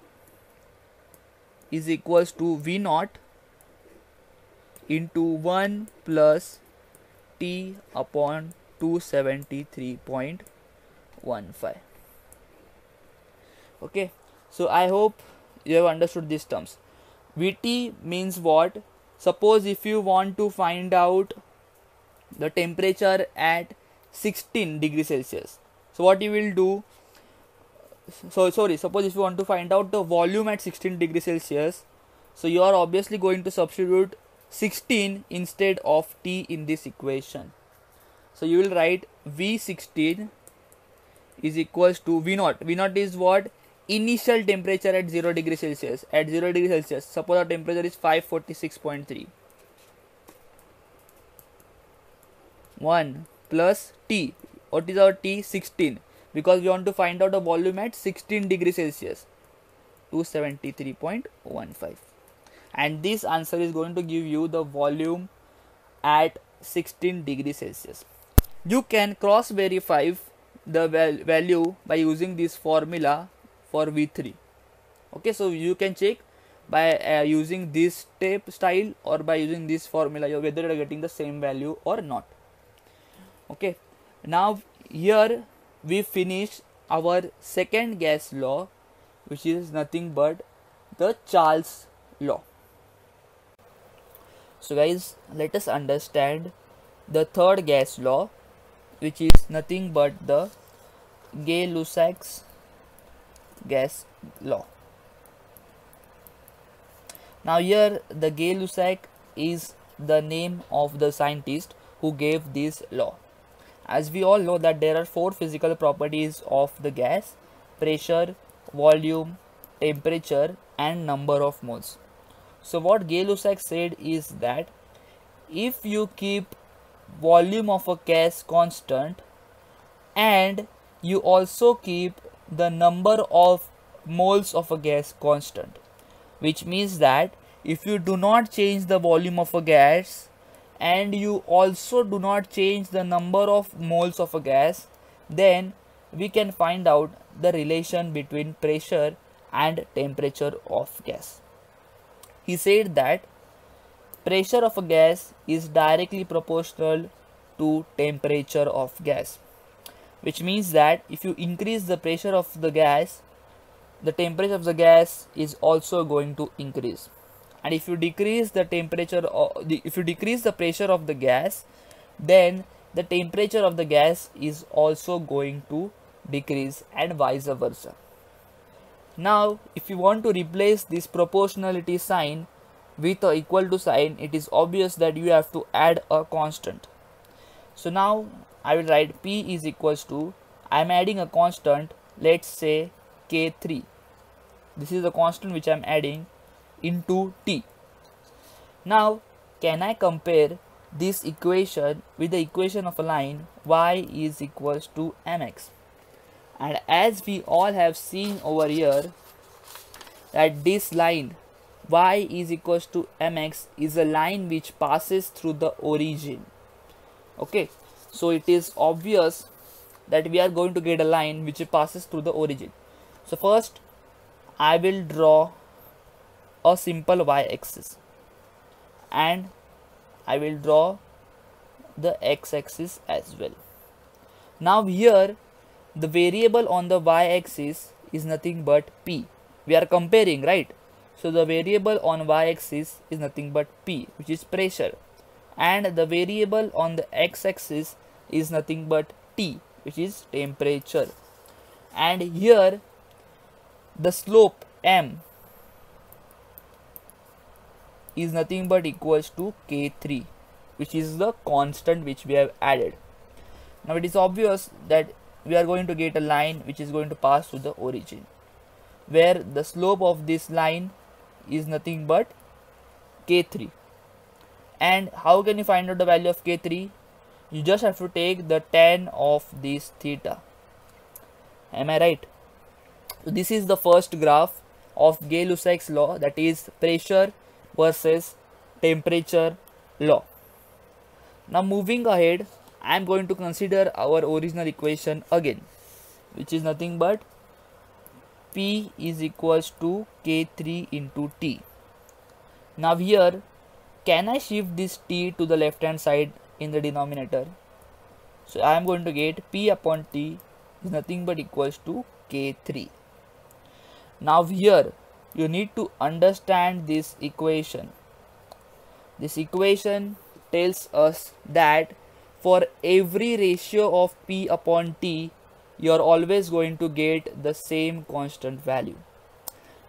is equals to V naught into 1 plus T upon 273.15. Okay, so I hope you have understood these terms. Vt means what? Suppose if you want to find out the temperature at 16 degrees Celsius, so what you will do? Suppose if you want to find out the volume at 16 degrees Celsius, so you are obviously going to substitute 16 instead of T in this equation. So you will write V16 is equals to V naught. V naught is what? Initial temperature at 0 degree Celsius. At 0 degree Celsius, suppose our temperature is 546.3. 1 plus T. What is our T? 16. Because we want to find out the volume at 16 degrees Celsius. 273.15. And this answer is going to give you the volume at 16 degrees Celsius. You can cross verify the value by using this formula for V3. Okay, so you can check by using this step style or by using this formula whether you are getting the same value or not. Okay, now here we finish our second gas law, which is nothing but the Charles law. So guys, let us understand the third gas law, which is nothing but the Gay-Lussac's gas law. Now here the Gay-Lussac is the name of the scientist who gave this law. As we all know that there are four physical properties of the gas: pressure, volume, temperature and number of moles. So what Gay-Lussac said is that if you keep volume of a gas constant and you also keep the number of moles of a gas constant, which means that if you do not change the volume of a gas and you also do not change the number of moles of a gas, then we can find out the relation between pressure and temperature of gas. He said that pressure of a gas is directly proportional to temperature of gas, which means that if you increase the pressure of the gas, the temperature of the gas is also going to increase, and if you decrease the temperature if you decrease the pressure of the gas, then the temperature of the gas is also going to decrease, and vice versa. Now if you want to replace this proportionality sign with a equal to sign, it is obvious that you have to add a constant. So now I will write P is equals to, I am adding a constant, let's say K3. This is the constant which I am adding into T. Now can I compare this equation with the equation of a line y is equals to mx? And as we all have seen over here that this line y is equals to mx is a line which passes through the origin. Okay, so it is obvious that we are going to get a line which passes through the origin. So first I will draw a simple y-axis and I will draw the x-axis as well. Now here the variable on the y-axis is nothing but p. We are comparing, right? So the variable on y-axis is nothing but p, which is pressure, and the variable on the x-axis is nothing but t, which is temperature. And here the slope m is nothing but equals to K3, which is the constant which we have added. Now it is obvious that we are going to get a line which is going to pass through the origin, where the slope of this line is nothing but K3. And how can you find out the value of K3? You just have to take the tan of this theta. Am I right? So this is the first graph of Gay-Lussac's law, that is pressure versus temperature law. Now moving ahead, I am going to consider our original equation again, which is nothing but P is equals to K3 into T. Now here, can I shift this T to the left hand side in the denominator? So I am going to get P upon T is nothing but equals to K3. Now here you need to understand this equation. This equation tells us that for every ratio of P upon T, you are always going to get the same constant value.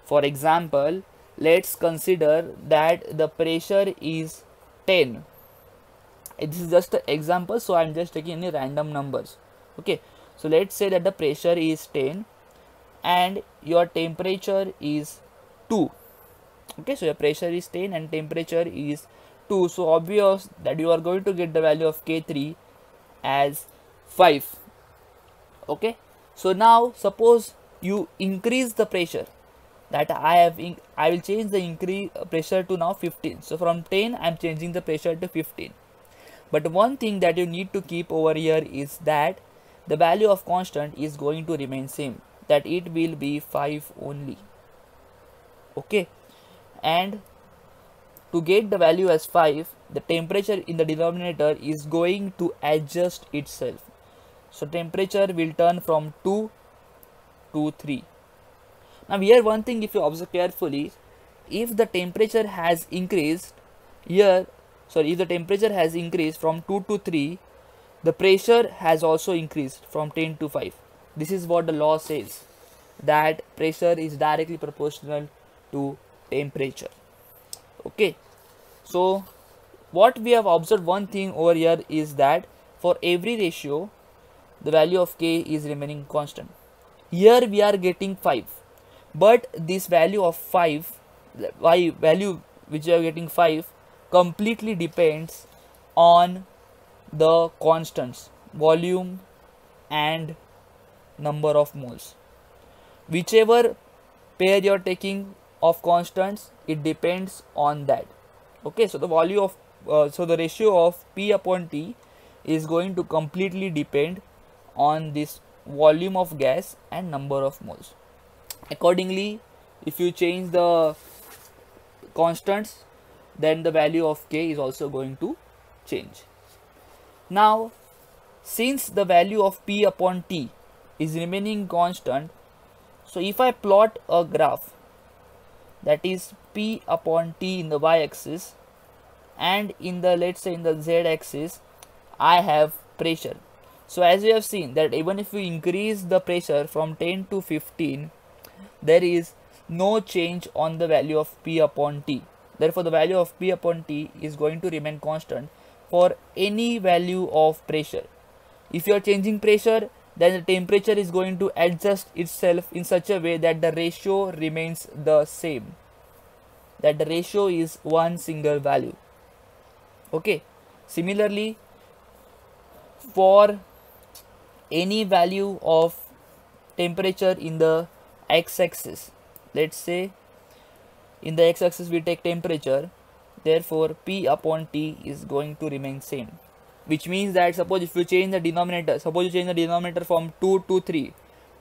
For example, let's consider that the pressure is 10. This is just an example, so I am just taking any random numbers. Okay, so let's say that the pressure is 10 and your temperature is 2. Okay, so your pressure is 10 and temperature is 2. So obvious that you are going to get the value of K3 as 5. Okay, so now suppose you increase the pressure. that I will change the increase pressure to now 15. So from 10 I'm changing the pressure to 15. But one thing that you need to keep over here is that the value of constant is going to remain same, that it will be 5 only. Okay, and to get the value as 5, the temperature in the denominator is going to adjust itself. So temperature will turn from 2 to 3. Now here one thing, if you observe carefully, if the temperature has increased here, if the temperature has increased from 2 to 3, the pressure has also increased from 10 to 5. This is what the law says, that pressure is directly proportional to temperature. Okay, so what we have observed, one thing over here is that for every ratio the value of K is remaining constant. Here we are getting 5, but this value of 5, value which we are getting 5, completely depends on the constants, volume and number of moles. Whichever pair you are taking of constants, it depends on that. Okay, so the value of the ratio of P upon T is going to completely depend on this volume of gas and number of moles. Accordingly, if you change the constants, then the value of K is also going to change. Now, since the value of P upon T is remaining constant, so if I plot a graph, that is P upon T in the y-axis, and in the, let's say in the z-axis, I have pressure. So as we have seen that even if we increase the pressure from 10 to 15, there is no change on the value of P upon T. Therefore the value of P upon T is going to remain constant for any value of pressure. If you are changing pressure, then the temperature is going to adjust itself in such a way that the ratio remains the same, that the ratio is one single value. Okay, similarly for any value of temperature in the x-axis, let's say in the x-axis we take temperature, therefore P upon T is going to remain same, which means that suppose if you change the denominator, from 2 to 3,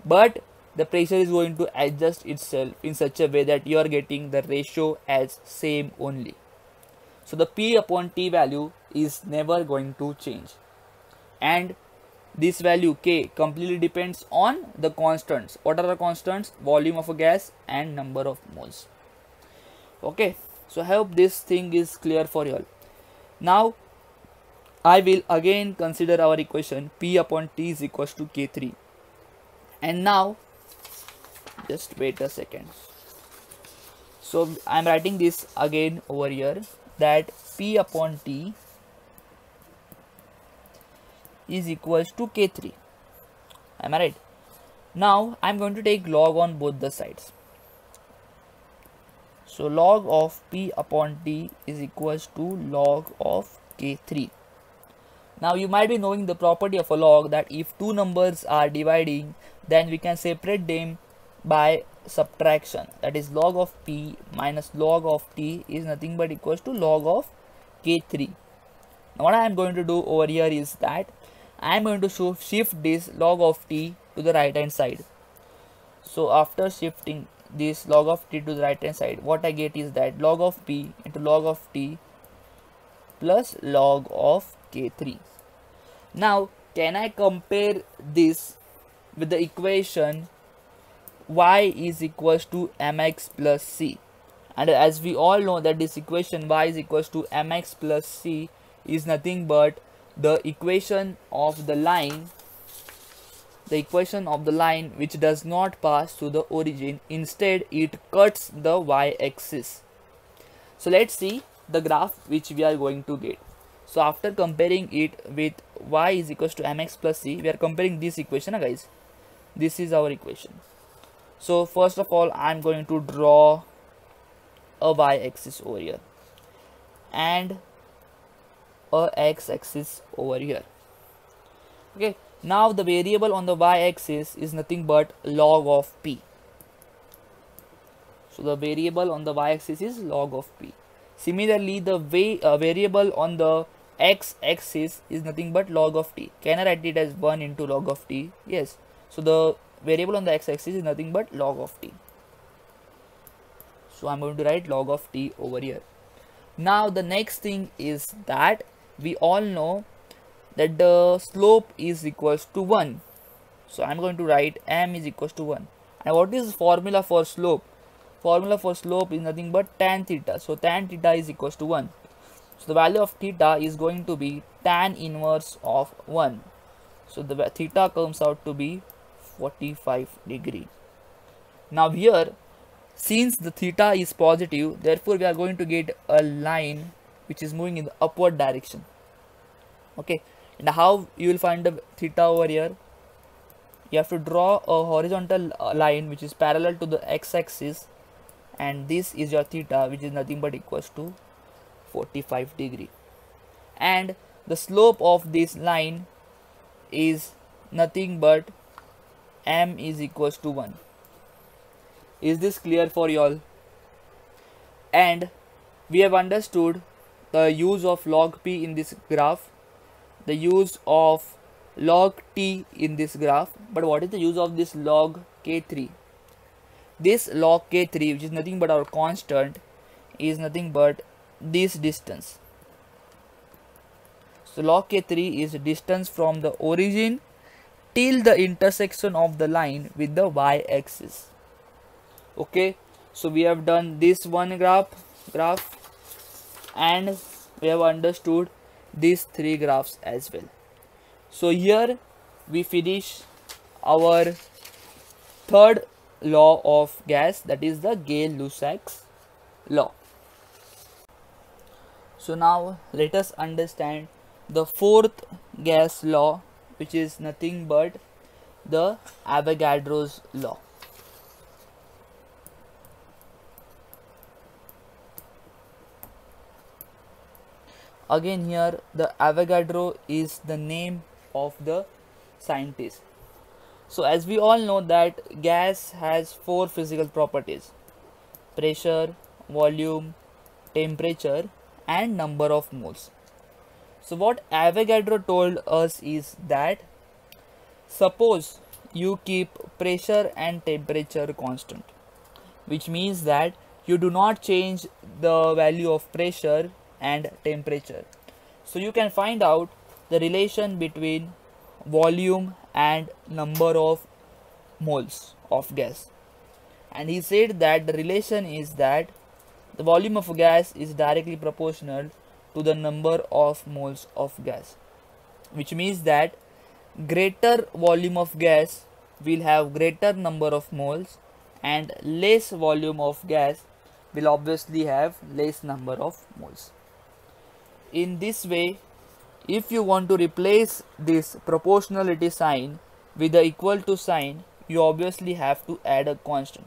but the pressure is going to adjust itself in such a way that you are getting the ratio as same only. So the P upon T value is never going to change, and this value K completely depends on the constants. What are the constants? Volume of a gas and number of moles. Okay, so I hope this thing is clear for you all. Now I will again consider our equation P upon T is equals to K3, and now just wait a second. So I am writing this again over here, that P upon T is equals to K3. Am I right? Now I am going to take log on both the sides. So log of P upon T is equals to log of K3. Now you might be knowing the property of a log, that if two numbers are dividing, then we can separate them by subtraction, that is log of P minus log of T is nothing but equals to log of K3. Now what I am going to do over here is that I am going to shift this log of T to the right hand side. So after shifting this log of T to the right hand side, what I get is that log of P into log of T plus log of K3. Now can I compare this with the equation y is equals to mx plus c? And as we all know that this equation y is equals to mx plus c is nothing but the equation of the line, which does not pass through the origin, instead it cuts the y-axis. So let's see the graph which we are going to get. So after comparing it with y is equals to mx plus c, we are comparing this equation, guys. This is our equation. So first of all I am going to draw a y-axis over here and a x-axis over here. Okay, now the variable on the y-axis is nothing but log of P. So the variable on the y-axis is log of p. Similarly, the variable on the x-axis is nothing but log of t. Can I write it as 1 into log of t? Yes. So the variable on the x-axis is nothing but log of t. So I'm going to write log of t over here. Now the next thing is that we all know that the slope is equals to 1. So I'm going to write m is equals to 1. And what is the formula for slope? Formula for slope is nothing but tan theta. So tan theta is equals to 1. So the value of theta is going to be tan inverse of 1. So the theta comes out to be 45 degree. Now here, since the theta is positive, therefore we are going to get a line which is moving in the upward direction. Okay, and how you will find the theta over here? You have to draw a horizontal line which is parallel to the x-axis, and this is your theta, which is nothing but equals to 45 degree. And the slope of this line is nothing but m is equals to 1. Is this clear for you all? And we have understood the use of log p in this graph, the use of log t in this graph, but what is the use of this log k3? This log k3, which is nothing but our constant, is nothing but this distance. So log k3 is distance from the origin till the intersection of the line with the y-axis. Okay, so we have done this one graph, and we have understood these three graphs as well. So here we finish our third law of gas, that is the Gay-Lussac's law. So now let us understand the fourth gas law, which is nothing but the Avogadro's law. Again here, the Avogadro is the name of the scientist. So as we all know that gas has four physical properties: pressure, volume, temperature, and number of moles. So what Avogadro told us is that suppose you keep pressure and temperature constant, which means that you do not change the value of pressure and temperature. So you can find out the relation between volume and number of moles of gas. And he said that the relation is that the volume of gas is directly proportional to the number of moles of gas, which means that greater volume of gas will have greater number of moles, and less volume of gas will obviously have less number of moles. In this way, if you want to replace this proportionality sign with the equal to sign, you obviously have to add a constant.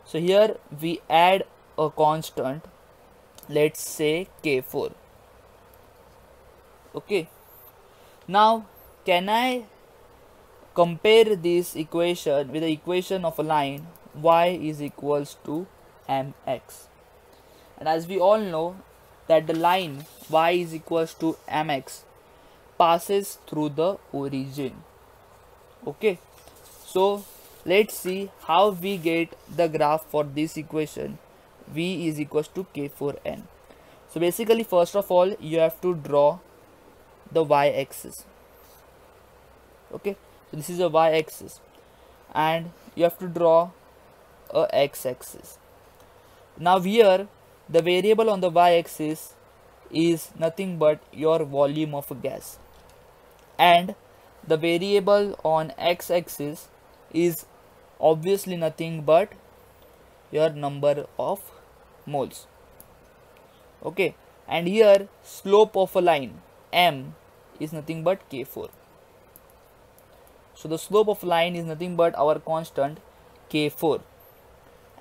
So here we add a constant, let's say K4. Okay, now can I compare this equation with the equation of a line y is equals to mx? And as we all know that the line y is equals to mx passes through the origin. Okay, so let's see how we get the graph for this equation v is equals to k4n. So basically, first of all, you have to draw the y-axis. Okay, so this is a y-axis, and you have to draw a x-axis. Now here the variable on the y-axis is nothing but your volume of a gas, and the variable on x-axis is obviously nothing but your number of moles. Okay, and here slope of a line m is nothing but k4. So the slope of line is nothing but our constant k4,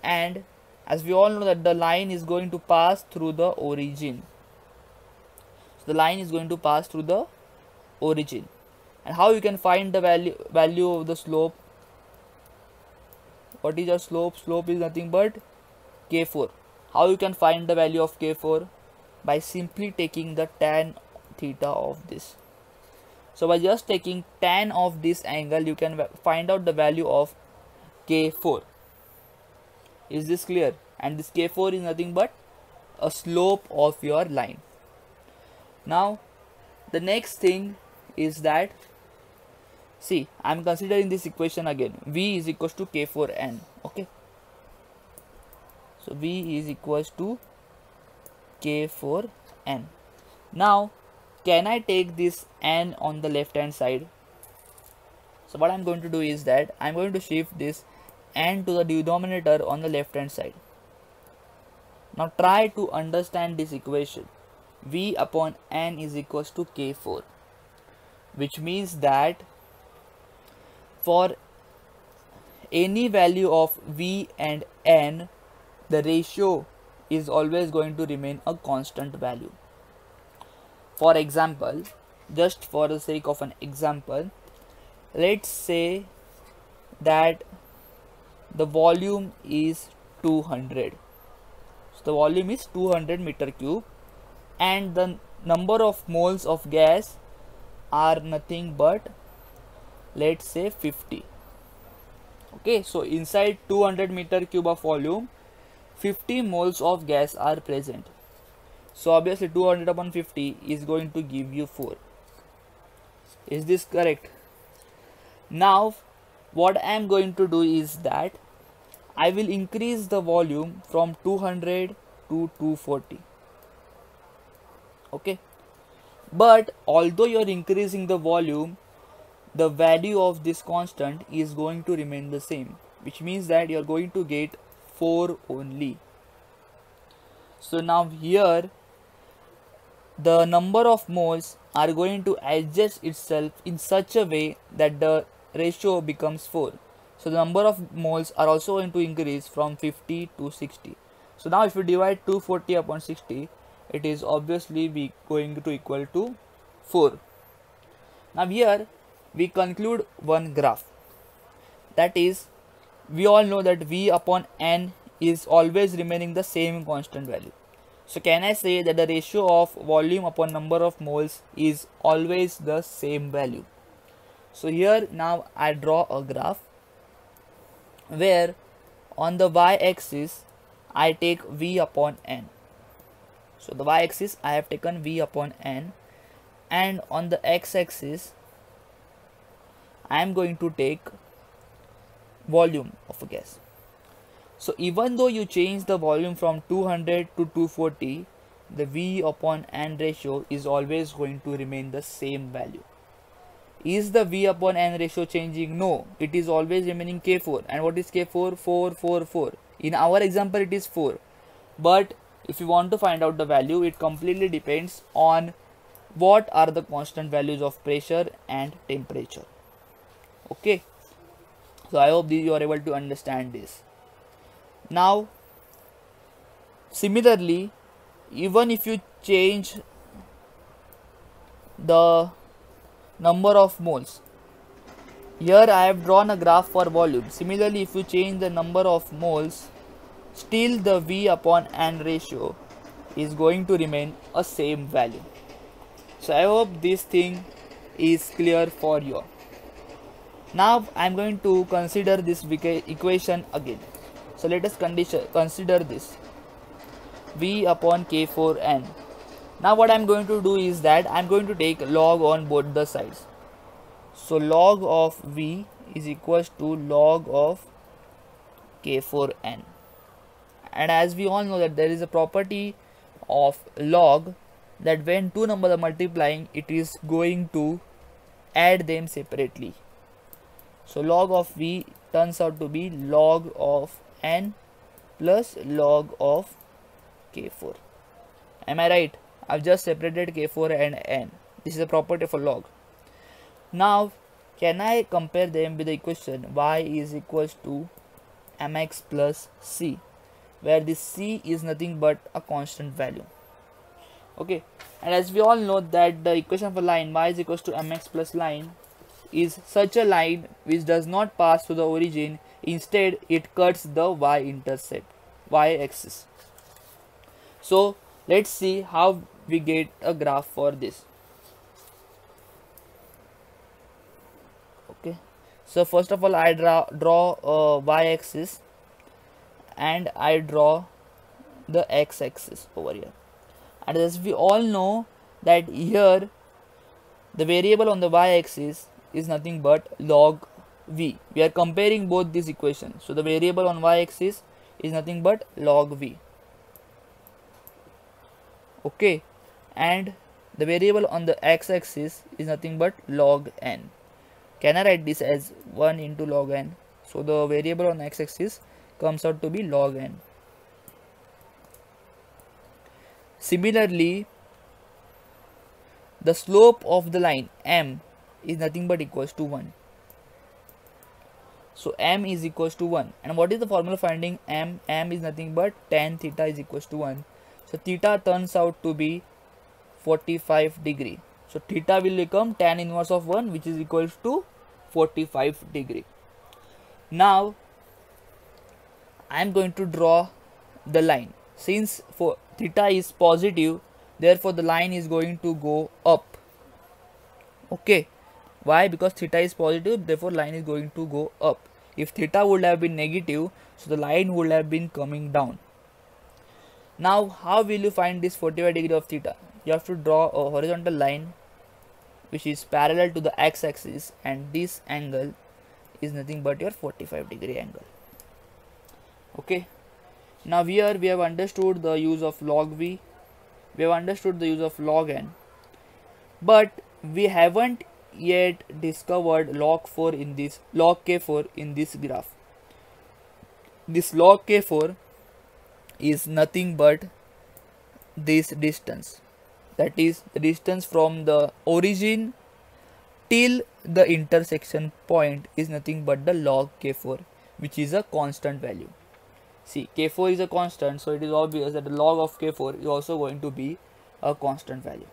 and as we all know that the line is going to pass through the origin. So the line is going to pass through the origin. And how you can find the value of the slope? What is your slope? Slope is nothing but k4. How you can find the value of k4? By simply taking the tan theta of this. So by just taking tan of this angle, you can find out the value of k4. Is this clear? And this k4 is nothing but a slope of your line. Now the next thing is that, see, I am considering this equation again. V is equals to k4n. Okay, so V is equals to k4n. Now can I take this n on the left hand side? So what I'm going to do is that I'm going to shift this n to the denominator on the left hand side. Now try to understand this equation. V upon n is equals to k4, which means that for any value of V and n, the ratio is always going to remain a constant value. For example, just for the sake of an example, let's say that the volume is 200. So the volume is 200 meter cube and the number of moles of gas are nothing but, let's say, 50. Okay, so inside 200 meter cube of volume, 50 moles of gas are present. So obviously 200 upon 50 is going to give you 4. Is this correct? Now what I am going to do is that I will increase the volume from 200 to 240. Okay, but although you are increasing the volume, the value of this constant is going to remain the same, which means that you are going to get 4 only. So now here the number of moles are going to adjust itself in such a way that the ratio becomes 4. So the number of moles are also going to increase from 50 to 60. So now if you divide 240 upon 60, it is obviously going to equal to 4. Now here we conclude one graph. That is, we all know that V upon n is always remaining the same constant value. So can I say that the ratio of volume upon number of moles is always the same value? So here now I draw a graph where on the y-axis I take V upon n. So the y-axis I have taken V upon n, and on the x-axis I am going to take volume of a gas. So even though you change the volume from 200 to 240, the V upon n ratio is always going to remain the same value. Is the V upon n ratio changing? No, it is always remaining k4. And what is k4? 4, 4, 4. In our example it is 4. But if you want to find out the value, it completely depends on what are the constant values of pressure and temperature. Okay, so I hope you are able to understand this. Now similarly, even if you change the number of moles, here I have drawn a graph for volume. Similarly, if you change the number of moles, still the V upon n ratio is going to remain a same value. So I hope this thing is clear for you. Now I am going to consider this equation again. So let us consider this V upon k4n. Now what I am going to do is that I am going to take log on both the sides. So log of V is equals to log of k4n. And as we all know that there is a property of log that when two numbers are multiplying, it is going to add them separately. So log of V turns out to be log of n plus log of k4. Am I right? I've just separated k4 and n. This is a property of a log. Now can I compare them with the equation y is equals to mx plus c, where this c is nothing but a constant value. Okay, and as we all know that the equation of a line y is equals to mx plus line is such a line which does not pass through the origin, instead it cuts the y-intercept. y-axis. So let's see how we get a graph for this. Okay, so first of all I draw a y-axis and I draw the x-axis over here. And as we all know that here the variable on the y-axis is nothing but log v. We are comparing both these equations. So the variable on y-axis is nothing but log v. Okay, and the variable on the x-axis is nothing but log n. Can I write this as 1 into log n? So the variable on x-axis comes out to be log n. Similarly, the slope of the line m is nothing but equals to 1. So m is equals to 1. And what is the formula finding m? M is nothing but tan theta is equals to 1. So theta turns out to be 45 degree. So theta will become tan inverse of 1, which is equals to 45 degree. Now I am going to draw the line. Since for theta is positive, therefore the line is going to go up. Okay, why? Because theta is positive, therefore line is going to go up. If theta would have been negative, so the line would have been coming down. Now how will you find this 45 degree of theta? You have to draw a horizontal line which is parallel to the x-axis, and this angle is nothing but your 45 degree angle. Okay, now here we have understood the use of log v, we have understood the use of log n, but we haven't yet discovered log k4 in this graph. This log k4 is nothing but this distance, that is the distance from the origin till the intersection point is nothing but the log k4, which is a constant value. See, k4 is a constant, so it is obvious that the log of k4 is also going to be a constant value.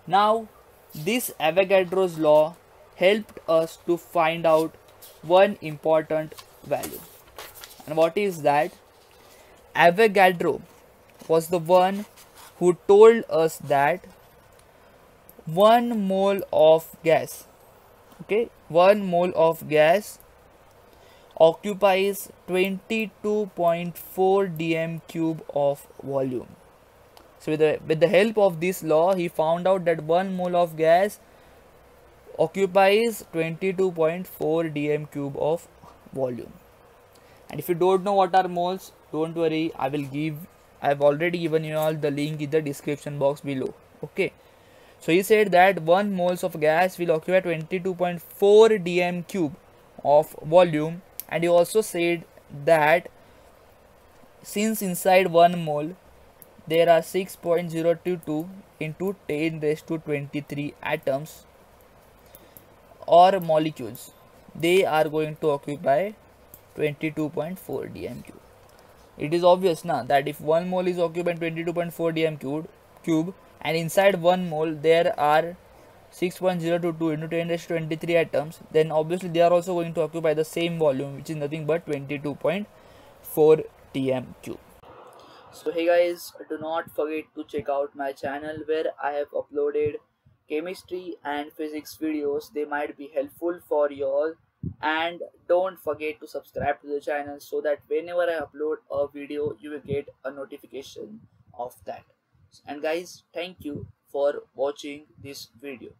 Now this Avogadro's law helped us to find out one important value. And what is that? Avogadro was the one who told us that 1 mole of gas, okay, 1 mole of gas occupies 22.4 dm cube of volume. So with the help of this law, he found out that 1 mole of gas occupies 22.4 dm cube of volume. And if you don't know what are moles, don't worry, I've already given you all the link in the description box below. Okay, so he said that 1 moles of gas will occupy 22.4 dm cube of volume, and he also said that since inside 1 mole there are 6.022 into 10 raised to 23 atoms or molecules, they are going to occupy 22.4 dm cube. It is obvious now that if 1 mole is occupying 22.4 dm cube and inside 1 mole there are 6.022 into 10 raised to 23 atoms, then obviously they are also going to occupy the same volume, which is nothing but 22.4 dm cube. So hey guys, do not forget to check out my channel where I have uploaded chemistry and physics videos. They might be helpful for you all, and don't forget to subscribe to the channel so that whenever I upload a video you will get a notification of that. And guys, thank you for watching this video.